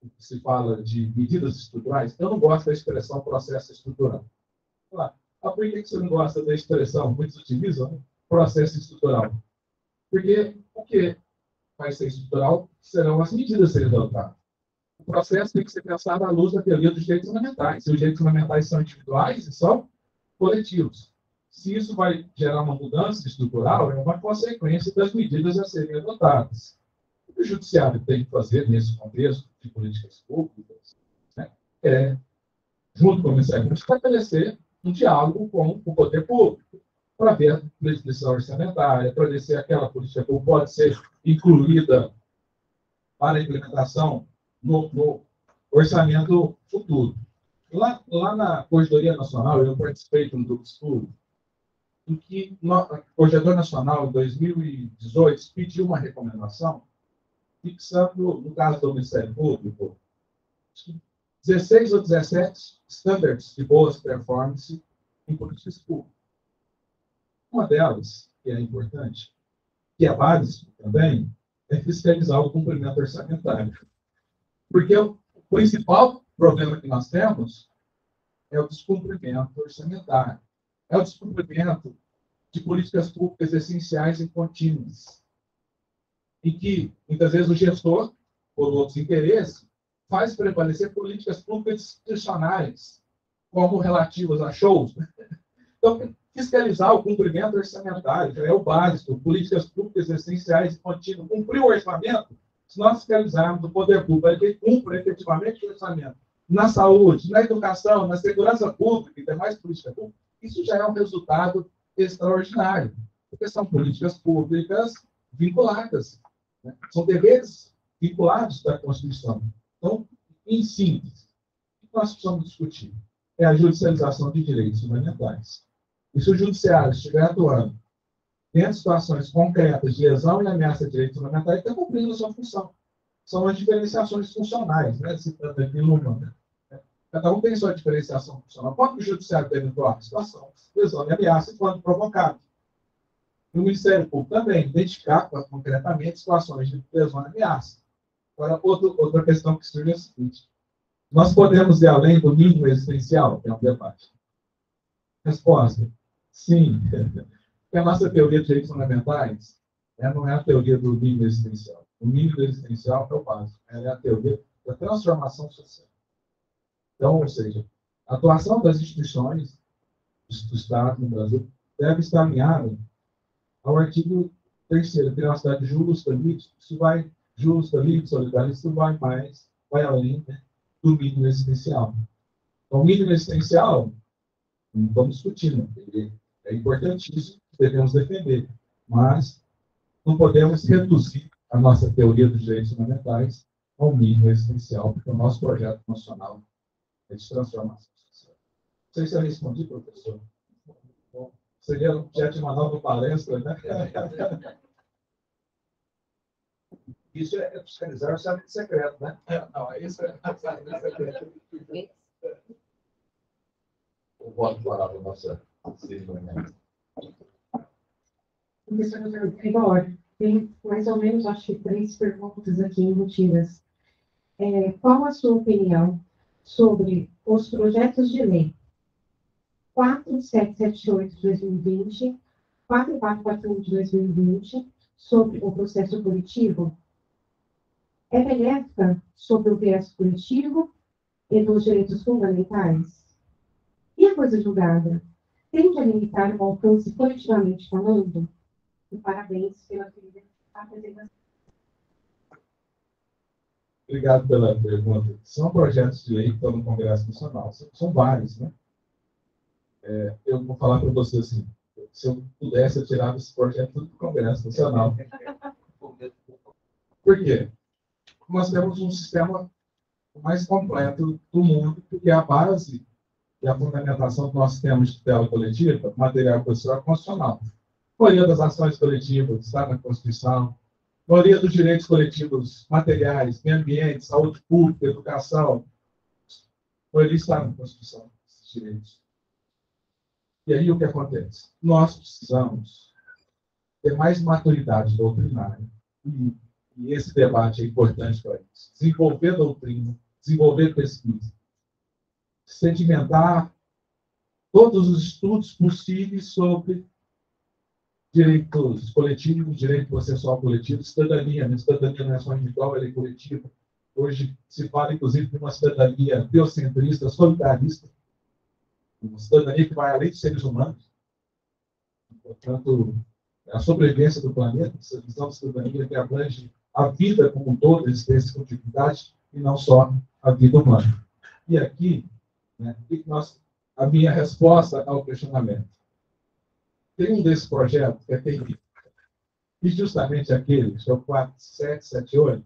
o que se fala de medidas estruturais, eu não gosto da expressão processo estrutural. Por que você não gosta da expressão? Muitos utilizam processo estrutural. Porque o que vai ser estrutural serão as medidas a serem adotadas. O processo tem que ser pensado à luz da teoria dos direitos fundamentais. E os direitos fundamentais são individuais e são coletivos. Se isso vai gerar uma mudança estrutural, é uma consequência das medidas a serem adotadas. O que o Judiciário tem que fazer nesse contexto de políticas públicas, né, junto com o Ministério Público, estabelecer um diálogo com o poder público, para ver a legislação orçamentária, para ver se aquela política pública pode ser incluída para a implementação no orçamento futuro. Lá na Corregedoria Nacional, eu participei de um grupo de estudo em que a Corregedoria Nacional, em 2018, pediu uma recomendação fixando, no caso do Ministério Público, 16 ou 17 standards de boas performance em políticas públicas. Uma delas, que é importante, que é básico também, é fiscalizar o cumprimento orçamentário. Porque o principal problema que nós temos é o descumprimento orçamentário. É o descumprimento de políticas públicas essenciais e contínuas. E que, muitas vezes, o gestor, por outros interesses, faz prevalecer políticas públicas discricionárias, como relativas a shows. Então, fiscalizar o cumprimento orçamentário já é o básico, políticas públicas essenciais e contínuas. Cumprir o orçamento, se nós fiscalizarmos o poder público, ele cumpre efetivamente o orçamento na saúde, na educação, na segurança pública e demais políticas públicas, isso já é um resultado extraordinário, porque são políticas públicas vinculadas, né? São deveres vinculados da Constituição. Então, em síntese, o que nós precisamos discutir é a judicialização de direitos fundamentais. E se o Judiciário estiver atuando dentro de situações concretas de lesão e ameaça de direitos fundamentais, está cumprindo a sua função. São as diferenciações funcionais, né? Citando aqui Luhmann, né? Cada um tem sua diferenciação funcional. Quando o Judiciário deve atuar? Situação, lesão e ameaça, quando provocado. E o Ministério Público também identificar concretamente situações de lesão e ameaça. Agora, outra questão que surge é a seguinte: nós podemos ir além do mínimo existencial, que é um debate? Resposta: sim. Porque a nossa teoria de direitos fundamentais não é a teoria do mínimo existencial. O mínimo existencial é o básico. Ela é a teoria da transformação social. Então, ou seja, a atuação das instituições do Estado no Brasil deve estar alinhada ao artigo 3º, criar uma cidade justa, livre, isso vai justa, livre, solidária, isso vai além, né, do mínimo existencial. Então, o mínimo existencial, não estamos discutindo, é importantíssimo, devemos defender, mas não podemos reduzir a nossa teoria dos direitos fundamentais ao mínimo existencial, porque o nosso projeto nacional é de transformação social. sei se eu respondi, professor. Bom, seria objeto de uma nova palestra, né? Isso é fiscalizar o orçamento secreto, né? Não, isso é orçamento secreto. Eu volto para a nossa cerimônia. Professor Gregório, tem mais ou menos, acho que 3 perguntas aqui embutidas. Qual a sua opinião sobre os projetos de lei 4778 de 2020, 4441 de 2020, sobre o processo coletivo? É benéfica sobre o processo coletivo e dos direitos fundamentais? E a coisa julgada? Tende a limitar o alcance coletivamente falando? E parabéns pela apresentação. Obrigado pela pergunta. São projetos de lei que estão no Congresso Nacional. São vários, né? Eu vou falar para você assim, se eu pudesse, eu tirava esse projeto do Congresso Nacional. Por quê? Nós temos um sistema mais completo do mundo, porque a base e a fundamentação que nós temos de tutela coletiva, material processual constitucional. A maioria das ações coletivas está na Constituição, a maioria dos direitos coletivos materiais, meio ambiente, saúde pública, educação, a maioria está na Constituição, esses direitos. E aí o que acontece? Nós precisamos ter mais maturidade doutrinária. E esse debate é importante para isso. Desenvolver doutrina, desenvolver pesquisa, sedimentar todos os estudos possíveis sobre direitos coletivos, direito processual coletivo, cidadania. A cidadania não é só individual, ela é coletiva. Hoje se fala, inclusive, de uma cidadania biocentrista, solidarista, uma cidadania que vai além dos seres humanos. Portanto, a sobrevivência do planeta, essa visão de cidadania que abrange a vida como um todo, a existência com dignidade, e não só a vida humana. E aqui, né, a minha resposta ao questionamento. Tem um desses projetos que é terrível. E justamente aquele, que é o 4778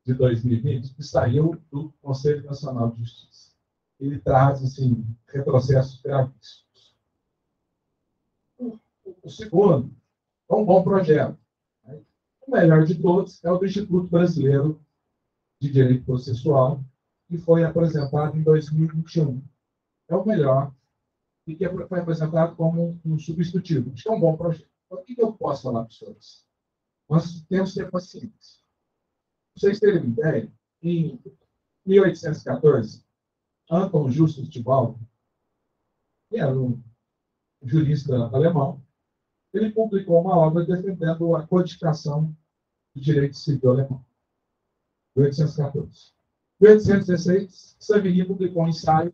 de 2020, que saiu do Conselho Nacional de Justiça. Ele traz, assim, retrocessos gravíssimos. O segundo é um bom projeto. Né? O melhor de todos é o do Instituto Brasileiro de Direito Processual, que foi apresentado em 2021. É o melhor e que foi apresentado como um substitutivo. Acho que é um bom projeto. Então, o que eu posso falar para os senhores? Nós temos que ter paciência. Para vocês terem uma ideia, em 1814, Anton Justus Tibau, que era um jurista alemão, ele publicou uma obra defendendo a codificação do direito civil alemão. 1814. Em 1816, Savigny publicou um ensaio.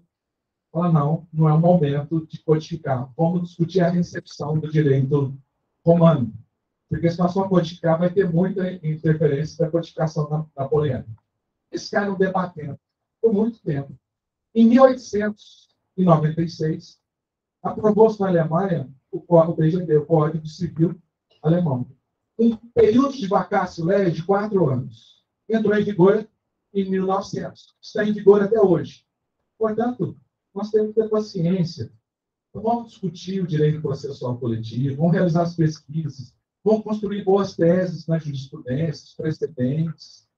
Fala, não é o momento de codificar. Vamos discutir a recepção do direito romano. Porque se nós for codificar, vai ter muita interferência da codificação napoleônica. Esse cara não debatendo por muito tempo. Em 1896, aprovou-se na Alemanha o BGB, o Código Civil Alemão. Um período de vacácio leve de 4 anos. Entrou em vigor em 1900. Está em vigor até hoje. Portanto, nós temos que ter paciência. Vamos discutir o direito processual coletivo, vamos realizar as pesquisas, vamos construir boas teses na jurisprudência, precedentes.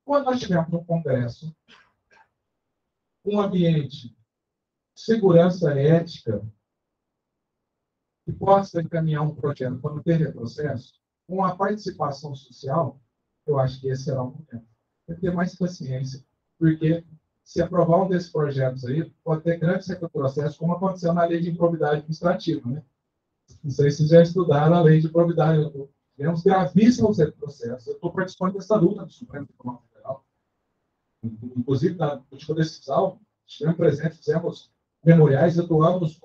Quando nós tivermos no Congresso um ambiente de segurança ética que possa encaminhar um projeto para não ter retrocesso, com a participação social, eu acho que esse será o momento. Tem que ter mais paciência, porque se aprovar um desses projetos aí, pode ter grandes retrocessos, como aconteceu na lei de improbidade administrativa, né? Não sei se vocês já estudaram a lei de improbidade. Tivemos gravíssimos retrocessos. Eu estou participando dessa luta do Supremo Tribunal Federal. Inclusive, na última decisão, estivemos presentes, fizemos memoriais, atuamos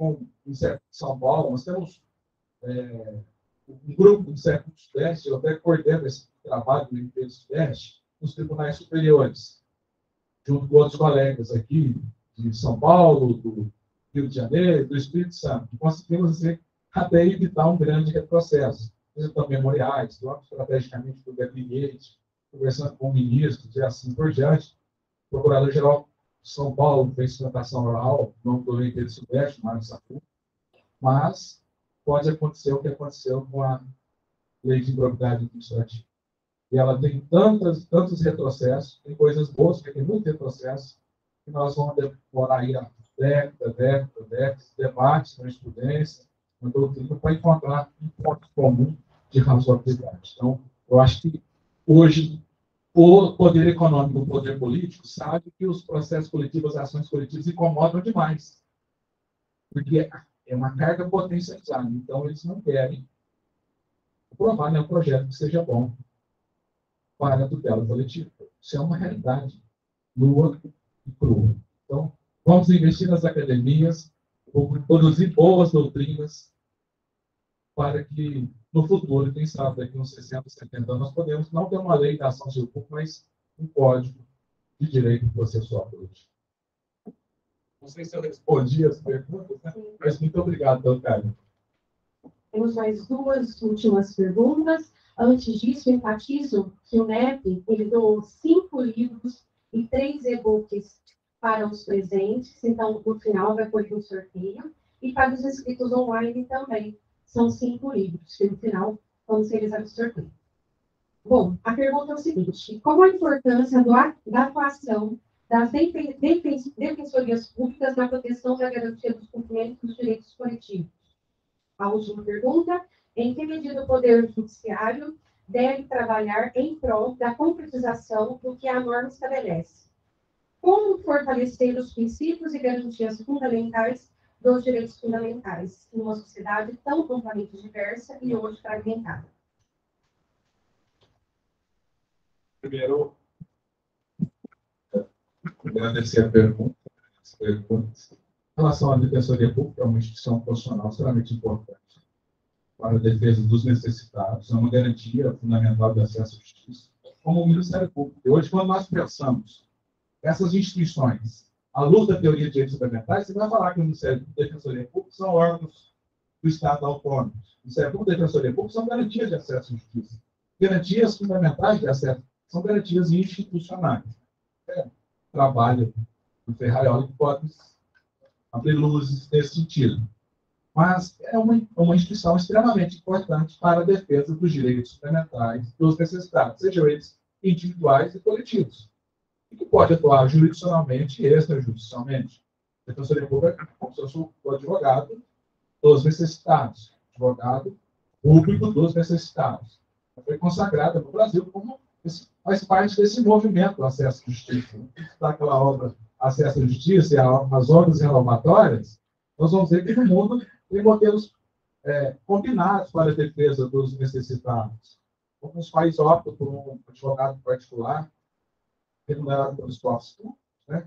em São Paulo. Nós temos um grupo do século Sudeste, eu até coordeno esse trabalho do MP do Sudeste, nos tribunais superiores, junto com outros colegas aqui de São Paulo, do Rio de Janeiro, do Espírito Santo. Conseguimos até evitar um grande retrocesso. Visitamos memoriais, atuamos estrategicamente para o gabinete, conversando com ministros e assim por diante. O Procurador-Geral São Paulo fez plantação rural, não do Rio do Sudeste, mas pode acontecer o que aconteceu com a lei de propriedade administrativa. E ela tem tantos retrocessos, tem coisas boas, tem muito retrocesso, que nós vamos demorar aí a décadas, debates, jurisprudência, na doutrina, para encontrar um ponto comum de razoabilidade. Então, eu acho que hoje o poder econômico, o poder político, sabe que os processos coletivos, as ações coletivas incomodam demais, porque é uma carga potencializada. Então, eles não querem aprovar nenhum projeto que seja bom para a tutela coletiva. Isso é uma realidade nua e crua. Então, vamos investir nas academias, produzir boas doutrinas para que, no futuro, quem sabe, daqui a uns 60, 70 anos, nós podemos não ter uma lei da ação civil pública, mas um código de direito processual político. Não sei se eu respondi as perguntas, né? Mas muito obrigado pelo carinho. Temos mais 2 últimas perguntas. Antes disso, enfatizo que o NEP ele doou 5 livros e 3 e-books para os presentes. Então, no final, vai ocorrer um sorteio. E para os inscritos online também. São 5 livros, que no final vamos realizar o sorteio. Bom, a pergunta é o seguinte: qual a importância da atuação das defensorias públicas na proteção da garantia dos cumprimentos dos direitos coletivos? A última pergunta: em que medida o Poder Judiciário deve trabalhar em prol da concretização do que a norma estabelece? Como fortalecer os princípios e garantias fundamentais dos direitos fundamentais em uma sociedade tão amplamente diversa e hoje fragmentada? Primeiro, agradecer a pergunta. Em relação à Defensoria Pública, é uma instituição constitucional extremamente importante para a defesa dos necessitados, é uma garantia fundamental de acesso à justiça, como o Ministério Público. E hoje, quando nós pensamos essas instituições, à luz da teoria de direitos fundamentais, você vai falar que o Ministério Público e a Defensoria Pública são órgãos do Estado autônomo. O Ministério Público e a Defensoria Pública são garantias de acesso à justiça. Garantias fundamentais de acesso são garantias institucionais. Trabalho do Ferraioli que pode abrir luzes nesse sentido. Mas é uma instituição extremamente importante para a defesa dos direitos fundamentais dos necessitados, sejam eles individuais e coletivos, e que pode atuar jurisdicionalmente e extrajudicialmente. A Defensoria Pública é como se fosse o advogado dos necessitados, advogado público dos necessitados. Foi consagrada no Brasil como faz parte desse movimento do acesso à justiça. Daquela obra Acesso à Justiça e as obras renovatórias, nós vamos ver que no mundo tem modelos combinados para a defesa dos necessitados. Alguns países optam por um advogado particular, remunerado pelos próprios públicos, né?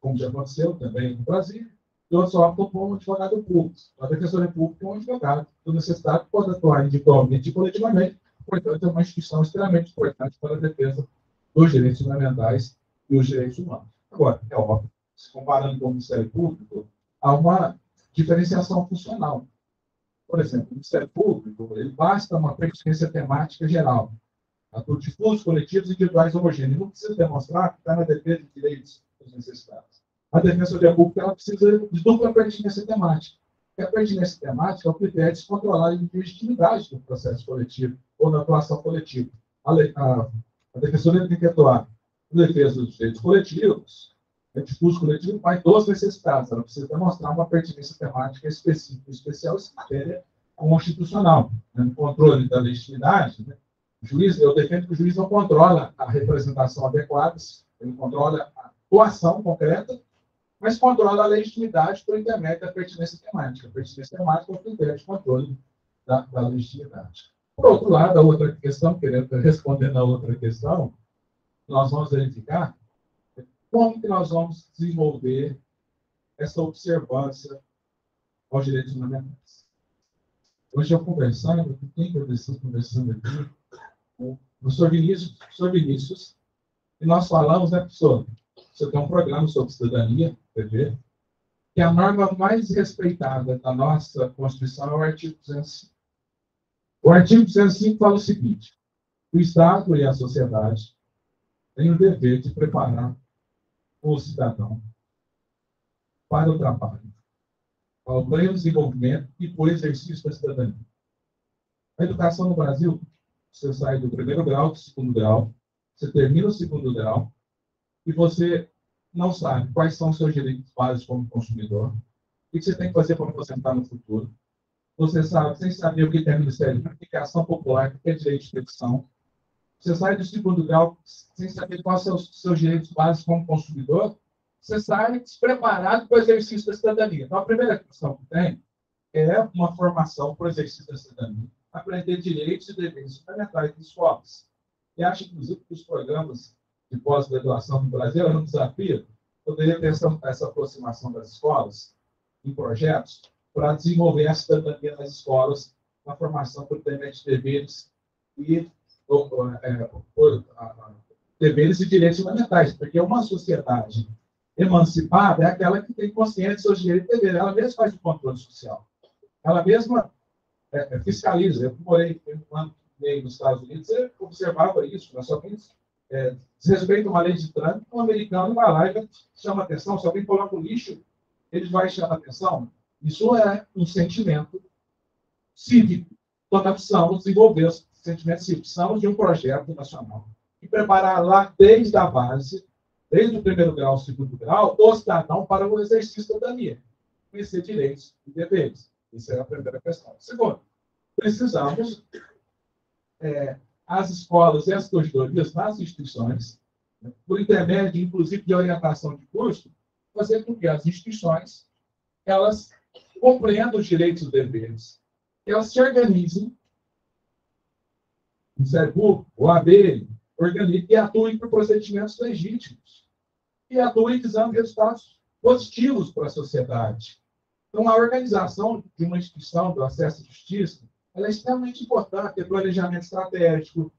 Como já aconteceu também no Brasil, e outros optam por um advogado público. A Defensoria Pública é um advogado do necessitado que pode atuar individualmente e coletivamente, portanto, é uma instituição extremamente importante para a defesa dos direitos fundamentais e os direitos humanos. Agora, é óbvio, se comparando com o Ministério Público, há uma diferenciação funcional. Por exemplo, o Ministério Público, ele basta uma pertinência temática geral, atua difusos, coletivos e individuais homogêneos. Não precisa demonstrar que está na defesa de direitos dos necessitados. A Defensoria Pública ela precisa de dupla pertinência temática. E a pertinência temática é o critério de controlar a legitimidade do processo coletivo ou da atuação coletiva. A Defensoria tem que atuar na defesa dos direitos coletivos, discurso coletivo, mas dos necessitados. Ela precisa demonstrar uma pertinência temática específica, especial, em matéria constitucional. Né? No controle da legitimidade, né? Eu defendo que o juiz não controla a representação adequada, ele controla a atuação concreta, mas controla a legitimidade por intermédio da pertinência temática. A pertinência temática é o critério de controle da legitimidade. Por outro lado, a outra questão, querendo responder na outra questão, nós vamos verificar como que nós vamos desenvolver essa observância aos direitos fundamentais. Hoje eu conversando, quem que eu decidi conversando aqui, com o professor Vinícius, e nós falamos, né, professor, você tem um programa sobre cidadania, TV, que a norma mais respeitada da nossa Constituição é o artigo 205. O artigo 205 fala o seguinte: o Estado e a sociedade têm o dever de preparar o cidadão para o trabalho, para o pleno desenvolvimento e para o exercício da cidadania. A educação no Brasil, você sai do primeiro grau, do segundo grau, você termina o segundo grau e você não sabe quais são os seus direitos básicos como consumidor, o que você tem que fazer para aposentar no futuro. Você sabe, sem saber o que é Ministério de Comunicação Popular, o que é direito de petição. Você sai do segundo grau sem saber quais são os seus direitos básicos como consumidor. Você sai despreparado para o exercício da cidadania. Então, a primeira questão que tem é uma formação para o exercício da cidadania, aprender direitos e deveres fundamentais das escolas. E acho, inclusive, que os programas de pós-graduação no Brasil é um desafio. Poderia ter essa aproximação das escolas em projetos para desenvolver a cidadania nas escolas, na formação por tema de deveres e deveres e direitos fundamentais, porque uma sociedade emancipada é aquela que tem consciência de seus direitos e deveres. Ela mesma faz o controle social. Ela mesma fiscaliza. Eu morei um ano e meio nos Estados Unidos, eu observava isso, mas só que desrespeita uma lei de trânsito, um americano vai lá e chama atenção. Se alguém coloca o lixo, ele vai chamar atenção. Isso é um sentimento cívico. Então, nós precisamos desenvolver os sentimentos cívicos. Precisamos de um projeto nacional e preparar lá desde a base, desde o primeiro grau ao segundo grau, o cidadão para o exercício da cidadania. Conhecer direitos e deveres. Essa é a primeira questão. Segundo, precisamos as escolas e as corregedorias nas instituições, por intermédio, inclusive, de orientação de curso, fazer com que as instituições elas compreendam os direitos e deveres, elas se organizem, o Ministério Público, o OAB, organizem e atuem por procedimentos legítimos e atuem visando resultados positivos para a sociedade. Então, a organização de uma instituição do acesso à justiça ela é extremamente importante, ter planejamento estratégico,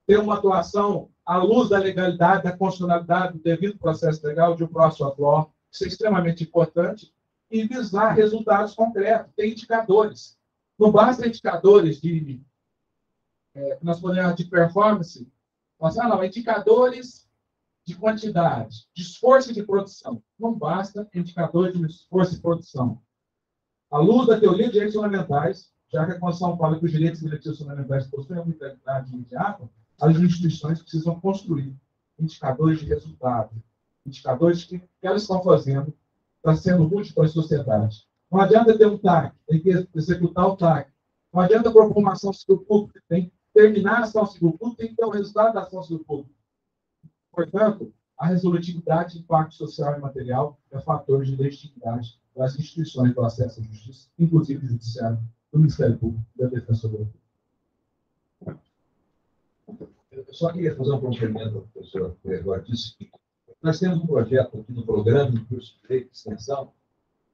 ter uma atuação à luz da legalidade, da constitucionalidade, do devido processo legal, de um processo atual, isso é extremamente importante, e visar resultados concretos, ter indicadores. Não basta indicadores nós podemos de performance, mas não, indicadores de quantidade, de esforço e de produção. Não basta indicadores de esforço e produção. À luz da teoria de direitos fundamentais, já que a Constituição fala que os direitos e direitos fundamentais possuem uma vitalidade imediata, as instituições precisam construir indicadores de resultado, indicadores que elas estão fazendo, está sendo útil para a sociedade. Não adianta ter um TAC, tem que executar o TAC. Não adianta propor uma ação civil pública, tem que terminar a ação civil pública, tem que ter o resultado da ação civil pública. Portanto, a resolutividade de impacto social e material é fator de legitimidade das instituições do acesso à justiça, inclusive o judiciário, do Ministério Público e da Defensoria Pública. Eu só queria fazer um complemento ao professor Gregório disse que nós temos um projeto aqui no programa do curso de Direito de Extensão,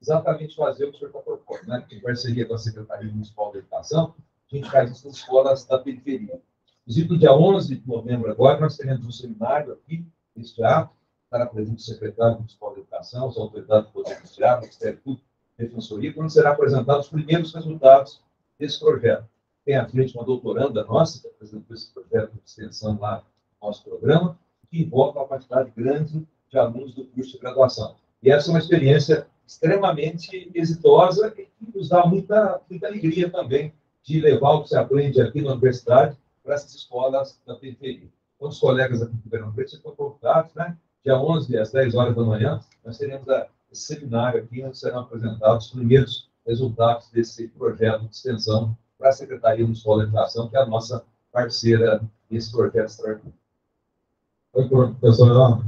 exatamente fazer o que o senhor está propondo, né? Em parceria com a Secretaria Municipal de Educação, a gente faz isso nas escolas da periferia. Inclusive, no dia 11 de novembro agora, nós teremos um seminário aqui, neste teatro, para a presença do secretário municipal de Educação, as autoridades do Poder Judiciário, Ministério Público, Defensoria, quando será apresentados os primeiros resultados desse projeto. Tem à frente uma doutoranda nossa, que apresentou esse projeto de extensão lá no nosso programa, que envolve uma quantidade grande de alunos do curso de graduação. E essa é uma experiência extremamente exitosa e que nos dá muita alegria também de levar o que se aprende aqui na universidade para essas escolas da periferia. Então, os colegas aqui do Ribeirão Preto estão convidados, né? Dia 11, às 10 horas da manhã, nós teremos esse seminário aqui, onde serão apresentados os primeiros resultados desse projeto de extensão para a Secretaria Municipal de Educação, que é a nossa parceira nesse projeto extraordinário. Oi, professor,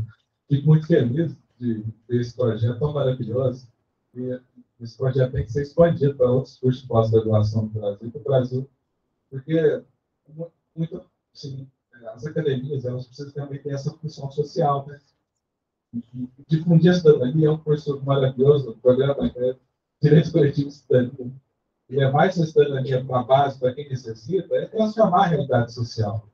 fico muito feliz de ver esse projeto tão maravilhoso. E esse projeto tem que ser expandido para outros cursos de pós-graduação do Brasil, porque assim, as academias elas precisam também ter essa função social, né? Difundir a cidadania é um curso maravilhoso, o programa Direitos Coletivos de Cidadania. E levar essa cidadania para a base, para quem necessita, é transformar a realidade social.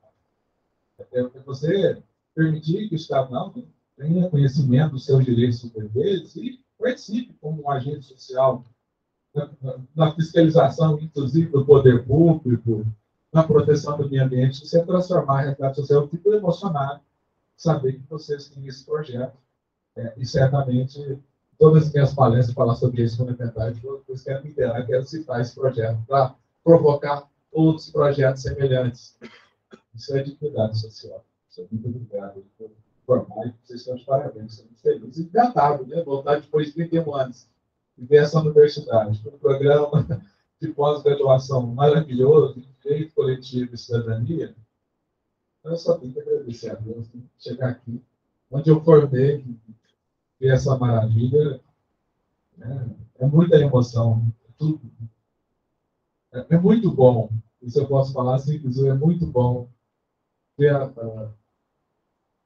É você permitir que o cidadão tenha conhecimento dos seus direitos e deveres e participe como um agente social na fiscalização, inclusive, do poder público, na proteção do meio ambiente. Você transformar a realidade social. Eu fico emocionado saber que vocês têm esse projeto E certamente todas as minhas palestras falar sobre isso fundamentais, vocês querem me interar, quero citar esse projeto para provocar outros projetos semelhantes. Isso é dignidade social. Isso é muito obrigado por formar, e vocês estão de parabéns, estou muito feliz. E encantado, né? Voltar depois de 31 anos e ver essa universidade, um programa de pós-graduação maravilhoso, direito coletivo e cidadania. Eu só tenho que agradecer a Deus, né? Chegar aqui, onde eu formei, ver essa maravilha, né? É muita emoção, tudo. É muito bom, isso eu posso falar assim, é muito bom ver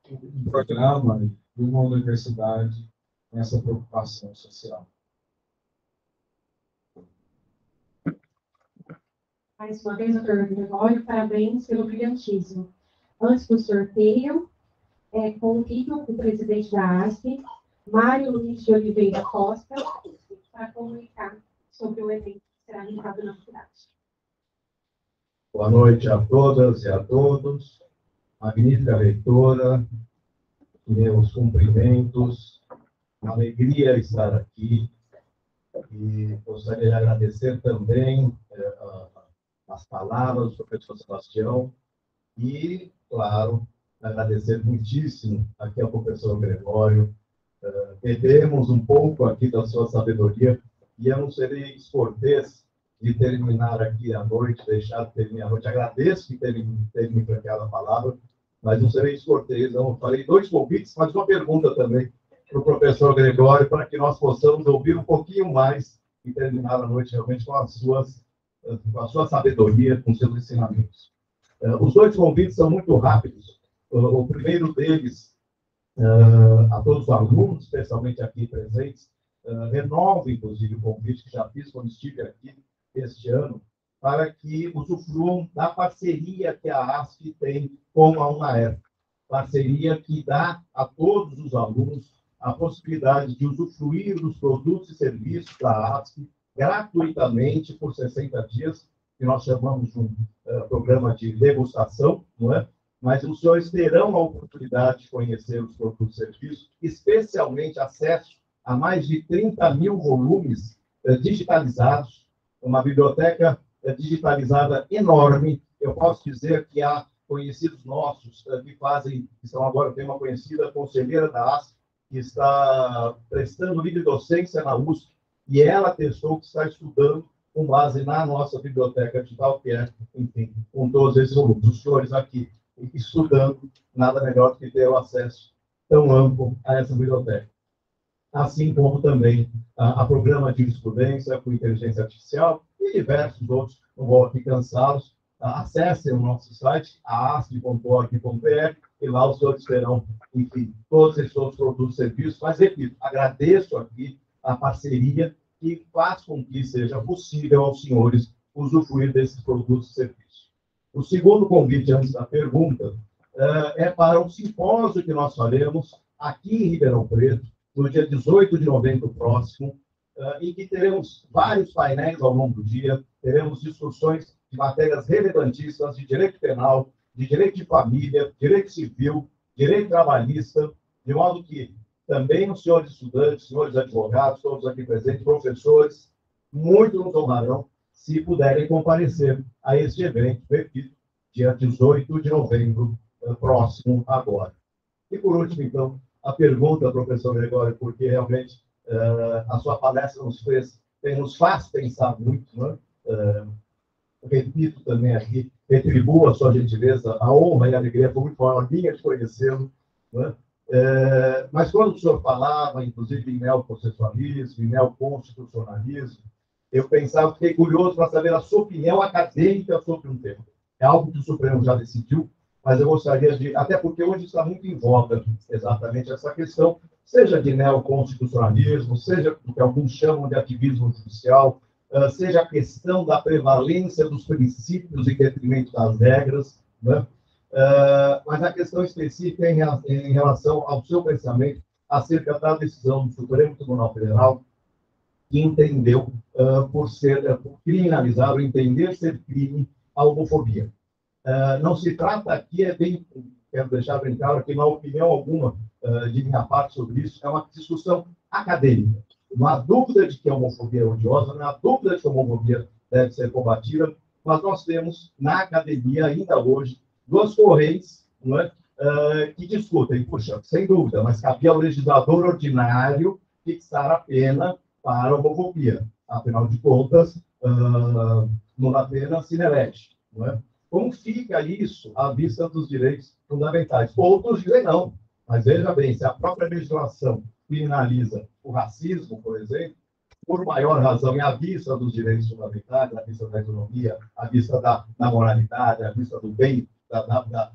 um programa de uma universidade com essa preocupação social. Mais uma vez, doutor Gregório, parabéns pelo brilhantismo. Antes do sorteio, convido o presidente da ASP, Mário Luiz de Oliveira Costa, para comunicar sobre o evento que será realizado na cidade. Boa noite a todas e a todos. Magnífica reitora, meus cumprimentos. Uma alegria estar aqui. E gostaria de agradecer também as palavras do professor Sebastião e, claro, agradecer muitíssimo aqui ao professor Gregório. Bebemos um pouco aqui da sua sabedoria e eu não serei descortês de terminar aqui a noite, deixar de terminar a noite. Agradeço que termine com aquela palavra, mas não serei descortês. Eu farei 2 convites, mas uma pergunta também para o professor Gregório, para que nós possamos ouvir um pouquinho mais e terminar a noite realmente com a sua sabedoria, com seus ensinamentos. Os 2 convites são muito rápidos. O primeiro deles, a todos os alunos, especialmente aqui presentes, renovo, inclusive, o convite que já fiz quando estive aqui este ano, para que usufruam da parceria que a ASP tem com a UNAERP. Parceria que dá a todos os alunos a possibilidade de usufruir dos produtos e serviços da ASP gratuitamente por 60 dias, que nós chamamos de um programa de degustação, não é? Mas os senhores terão a oportunidade de conhecer os produtos e serviços, especialmente acesso a mais de 30 mil volumes digitalizados, uma biblioteca digitalizada enorme. Eu posso dizer que há conhecidos nossos que estão agora, tem uma conhecida conselheira da ASP, que está prestando livre docência na USP, e ela testou que está estudando com base na nossa biblioteca digital, que é, enfim, com todos esses volumes. Os senhores aqui estudando, nada melhor do que ter o acesso tão amplo a essa biblioteca. Assim como também a programa de jurisprudência com inteligência artificial e diversos outros, não vou aqui cansá-los. Acessem o nosso site, aasp.org.br, e lá os senhores terão, enfim, todos esses outros produtos e serviços. Mas, repito, agradeço aqui a parceria que faz com que seja possível aos senhores usufruir desses produtos e serviços. O segundo convite, antes da pergunta, é para um simpósio que nós faremos aqui em Ribeirão Preto, no dia 18 de novembro próximo, em que teremos vários painéis ao longo do dia, teremos discussões de matérias relevantíssimas de direito penal, de direito de família, direito civil, direito trabalhista, de modo que também os senhores estudantes, senhores advogados, todos aqui presentes, professores, muito nos honrarão se puderem comparecer a este evento, repito, dia 18 de novembro próximo agora. E por último, então, a pergunta, professor Gregório, porque realmente a sua palestra nos faz pensar muito, né? Repito também aqui, retribuo a sua gentileza, a honra e a alegria foi muito maior minha de conhecê-lo, né? Mas quando o senhor falava, inclusive, em neoprocessualismo, em neoconstitucionalismo, eu pensava, fiquei curioso para saber a sua opinião acadêmica sobre um tema. É algo que o Supremo já decidiu, mas eu gostaria de, até porque hoje está muito em voga exatamente essa questão, seja de neoconstitucionalismo, seja do que alguns chamam de ativismo judicial, seja a questão da prevalência dos princípios em detrimento das regras, né? Mas a questão específica em relação ao seu pensamento acerca da decisão do Supremo Tribunal Federal, que entendeu por criminalizar, ou entender ser crime, a homofobia. Não se trata aqui, é bem quero deixar bem claro que, na opinião alguma de minha parte sobre isso, é uma discussão acadêmica. Não há dúvida de que a homofobia é odiosa, não há dúvida de que a homofobia deve ser combatida, mas nós temos, na academia, ainda hoje, duas correntes, não é, que discutem. Puxa, sem dúvida, mas cabia ao legislador ordinário fixar a pena para a homofobia. Afinal de contas, não há pena se elege, não é? Como fica isso à vista dos direitos fundamentais? Outros dizem não, mas veja bem, se a própria legislação criminaliza o racismo, por exemplo, por maior razão, e à vista dos direitos fundamentais, à vista da economia, à vista da moralidade, à vista do bem,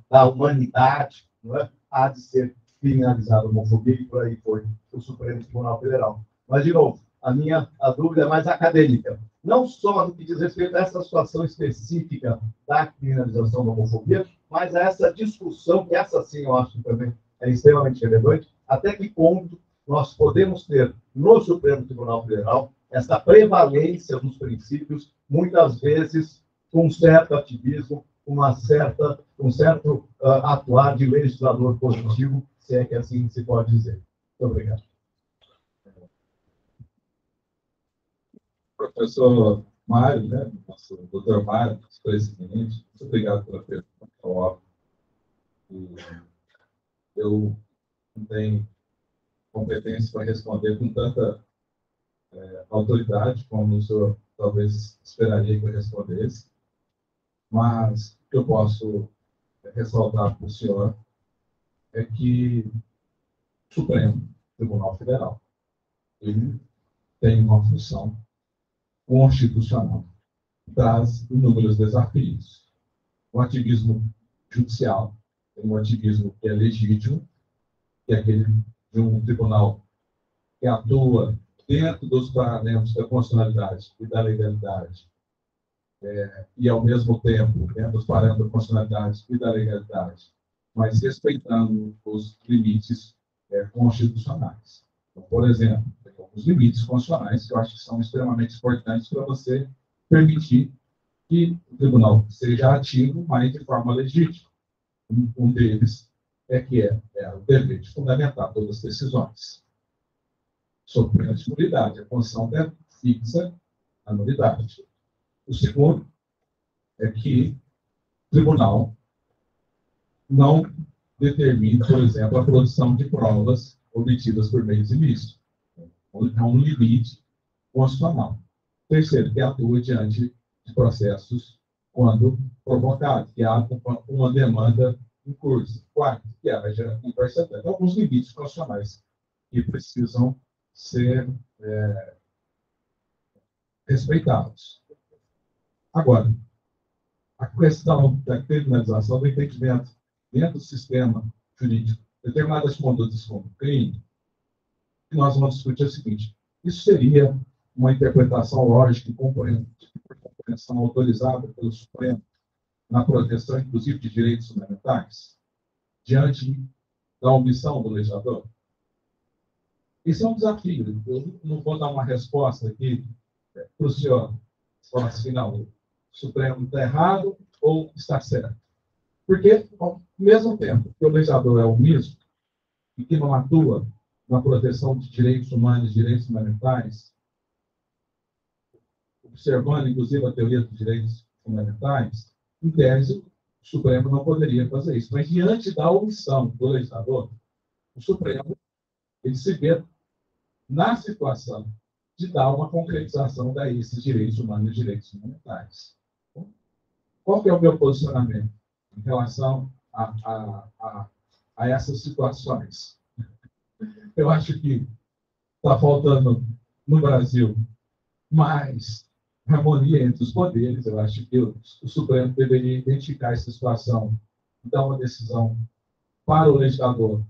da humanidade, não é? Há de ser criminalizada a homofobia, e por aí foi o Supremo Tribunal Federal. Mas, de novo, a dúvida é mais acadêmica. Não só no que diz respeito a essa situação específica da criminalização da homofobia, mas a essa discussão, que essa sim eu acho que também é extremamente relevante, até que ponto nós podemos ter no Supremo Tribunal Federal essa prevalência dos princípios, muitas vezes com um certo ativismo, um certo atuar de legislador positivo, se é que assim se pode dizer. Muito obrigado. Professor Mário, né? Nosso doutor Mário, nosso presidente, muito obrigado pela pergunta. Eu não tenho competência para responder com tanta autoridade como o senhor talvez esperaria que eu respondesse, mas o que eu posso ressaltar para o senhor é que o Supremo Tribunal Federal ele tem uma função constitucional, traz inúmeros desafios. O ativismo judicial é um ativismo que é legítimo, que é aquele de um tribunal que atua dentro dos parâmetros da constitucionalidade e da legalidade, e, ao mesmo tempo, dentro dos parâmetros da constitucionalidade e da legalidade, mas respeitando os limites constitucionais. Então, por exemplo, tem alguns limites constitucionais que eu acho que são extremamente importantes para você permitir que o tribunal seja ativo, mas de forma legítima. Um deles é o dever de fundamentar todas as decisões. Sobre a nulidade, a Constituição fixa a nulidade. O segundo é que o tribunal não determina, por exemplo, a produção de provas obtidas por meios ilícitos. Há um limite constitucional. Terceiro, que atua diante de processos quando provocado, que há uma demanda em curso. Quarto, que haja um precedente. Alguns limites constitucionais que precisam ser respeitados. Agora, a questão da criminalização do entendimento dentro do sistema jurídico, determinadas condutas como crime, que nós vamos discutir é o seguinte: isso seria uma interpretação lógica e compreensão autorizada pelo Supremo na proteção, inclusive, de direitos fundamentais, diante da omissão do legislador? Isso é um desafio. Eu não vou dar uma resposta aqui para o senhor. Falar assim, não, o Supremo está errado ou está certo. Porque, ao mesmo tempo que o legislador é omisso e que não atua na proteção de direitos humanos, direitos fundamentais, observando, inclusive, a teoria dos direitos fundamentais, em tese, o Supremo não poderia fazer isso. Mas, diante da omissão do legislador, o Supremo ele se vê na situação de dar uma concretização a esses direitos humanos e direitos fundamentais. Qual que é o meu posicionamento em relação a essas situações? Eu acho que está faltando, no Brasil, mais harmonia entre os poderes. Eu acho que o Supremo deveria identificar essa situação e dar uma decisão para o legislador,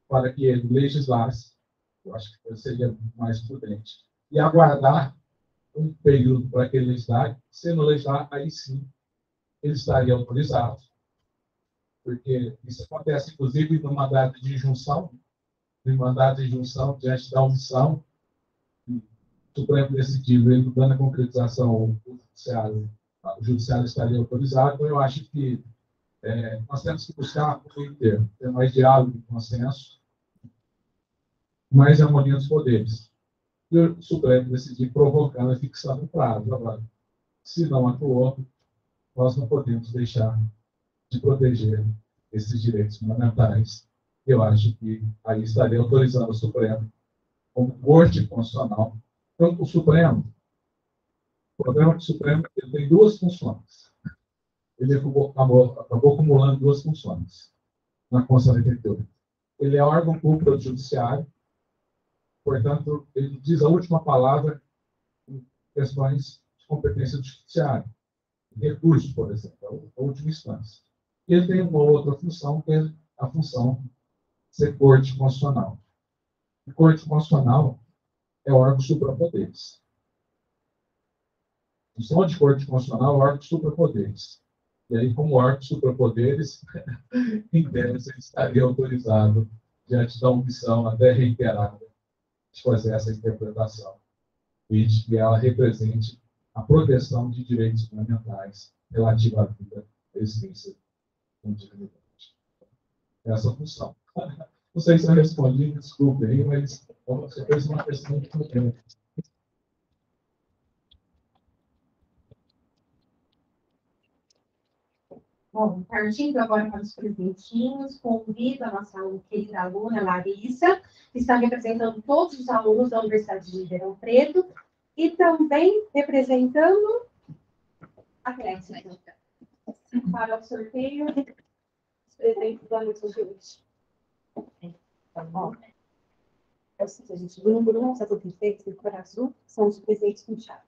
para que ele legislasse. Eu acho que seria mais prudente. E aguardar um período para que ele legislar. Se não legislar, aí sim ele estaria autorizado. Porque isso acontece, inclusive, no mandato de injunção, diante da omissão, o Supremo decidiu, ele dando a concretização ao judiciário estaria autorizado. Então, eu acho que nós temos que buscar o meio termo, ter mais diálogo e consenso, mais harmonia dos poderes. E o Supremo decidiu provocando e fixando o prazo. Agora, se não atuou, nós não podemos deixar de proteger esses direitos fundamentais. Eu acho que aí estaria autorizando o Supremo como Corte Constitucional. Então, o programa do Supremo, ele tem duas funções. Ele acabou acumulando duas funções na Constituição 88. Ele é órgão público do Judiciário, portanto, ele diz a última palavra em questões de competência do Judiciário. Recursos, por exemplo, a última instância. E ele tem uma outra função, que é a função de ser Corte Constitucional. A Corte Constitucional é o órgão suprapoderes. A função de Corte Constitucional é o órgão suprapoderes. E aí, como órgão suprapoderes, em tese, ele estaria autorizado, diante da omissão até reiterada, de fazer essa interpretação, e de que ela represente a proteção de direitos fundamentais relativa à vida, à existência com dignidade. Essa função. Não sei se eu respondi, desculpe aí, mas você fez uma questão de problema. Bom, partindo agora para os presentinhos, convido a nossa querida aluna Larissa, que está representando todos os alunos da Universidade de Ribeirão Preto, e também representando a Clécia, para o sorteio dos presentes da noite de hoje. Bom, é o seguinte, Bruno Bruno, essa do perfeito, cor azul, são os presentes com chave.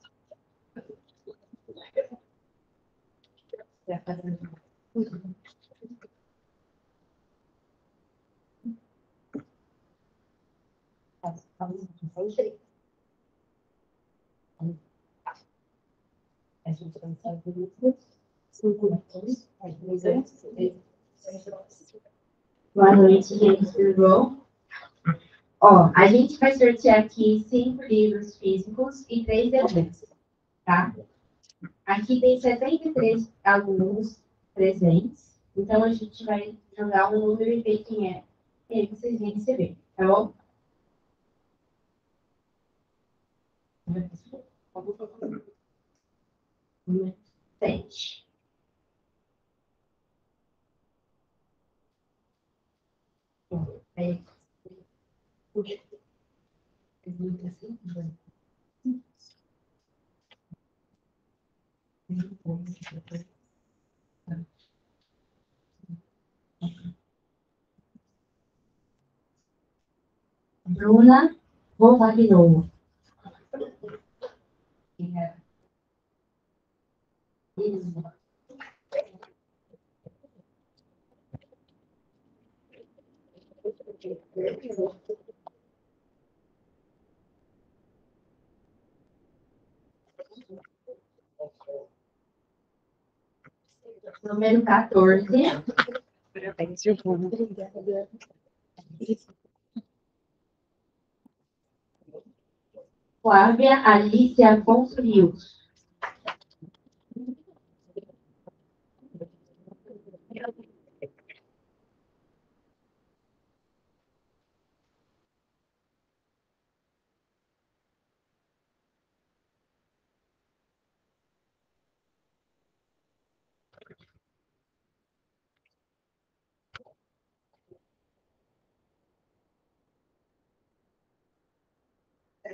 Boa noite, gente, tudo bom? Ó, a gente vai sortear aqui 5 livros físicos e 3 e-books, tá? Aqui tem 73 alunos presentes, então a gente vai jogar um número e ver quem é que vocês vão receber, tá bom? Número 7. Bruna Rovagnon. Número 14. Parabéns, Giovana. Obrigada. Flávia Alice Afonso Rios.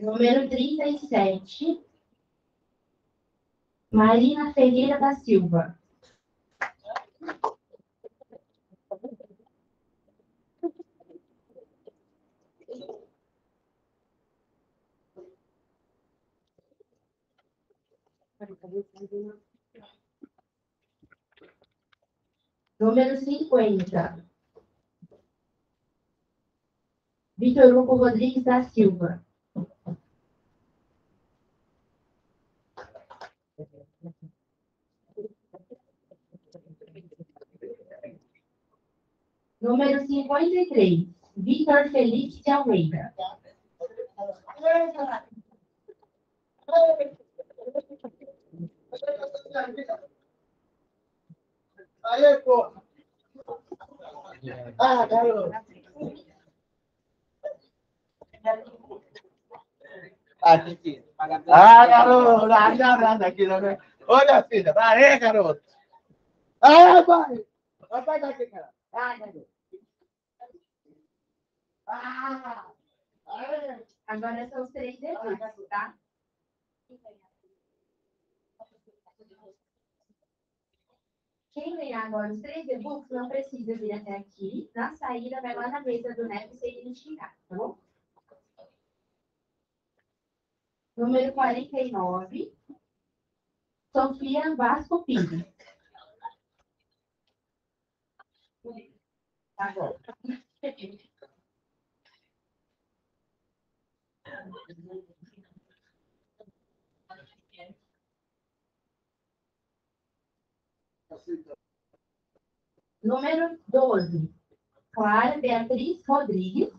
Número 37. Marina Ferreira da Silva. Número 50. Vitor Hugo Rodrigues da Silva. Número 53. Vitor Felipe de Almeida. Aí, pô. Ah, garoto. Ah, garoto. Nada aqui, né? Olha, filha. Vai, garoto. Ah, vai. Vai pegar aqui, cara. Ah, garoto. Ah. Agora são os 3 debuts, tá? Quem ganhar agora os 3 debuts não precisa vir até aqui. Na saída, vai lá na mesa do NEP ser identificado, tá bom? Número 49, Sofia Vasco Pinto. Tá bom. Número 12, Clara Beatriz Rodrigues.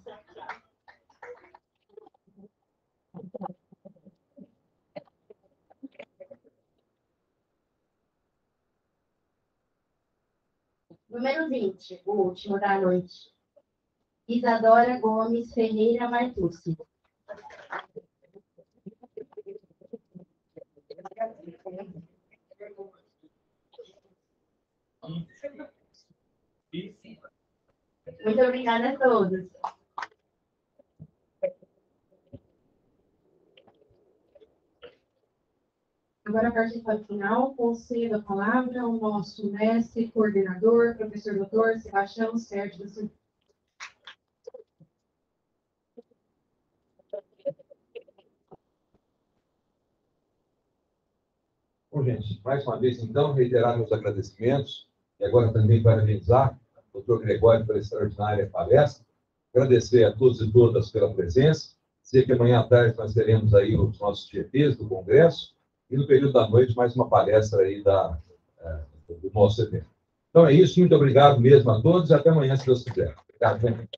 Número 20, o último da noite, Isadora Gomes Ferreira Martucci. Muito obrigada a todos. Agora, a participação final, concedo a palavra ao nosso mestre, coordenador, professor doutor Sebastião Sérgio da Silva. Bom, gente, mais uma vez, então, reiterar meus agradecimentos e agora também parabenizar o Dr. Gregório pela extraordinária palestra, agradecer a todos e todas pela presença, dizer que amanhã à tarde nós teremos aí os nossos GPs do Congresso e no período da noite mais uma palestra aí do nosso evento. Então é isso, muito obrigado mesmo a todos e até amanhã, se Deus quiser. Obrigado, gente.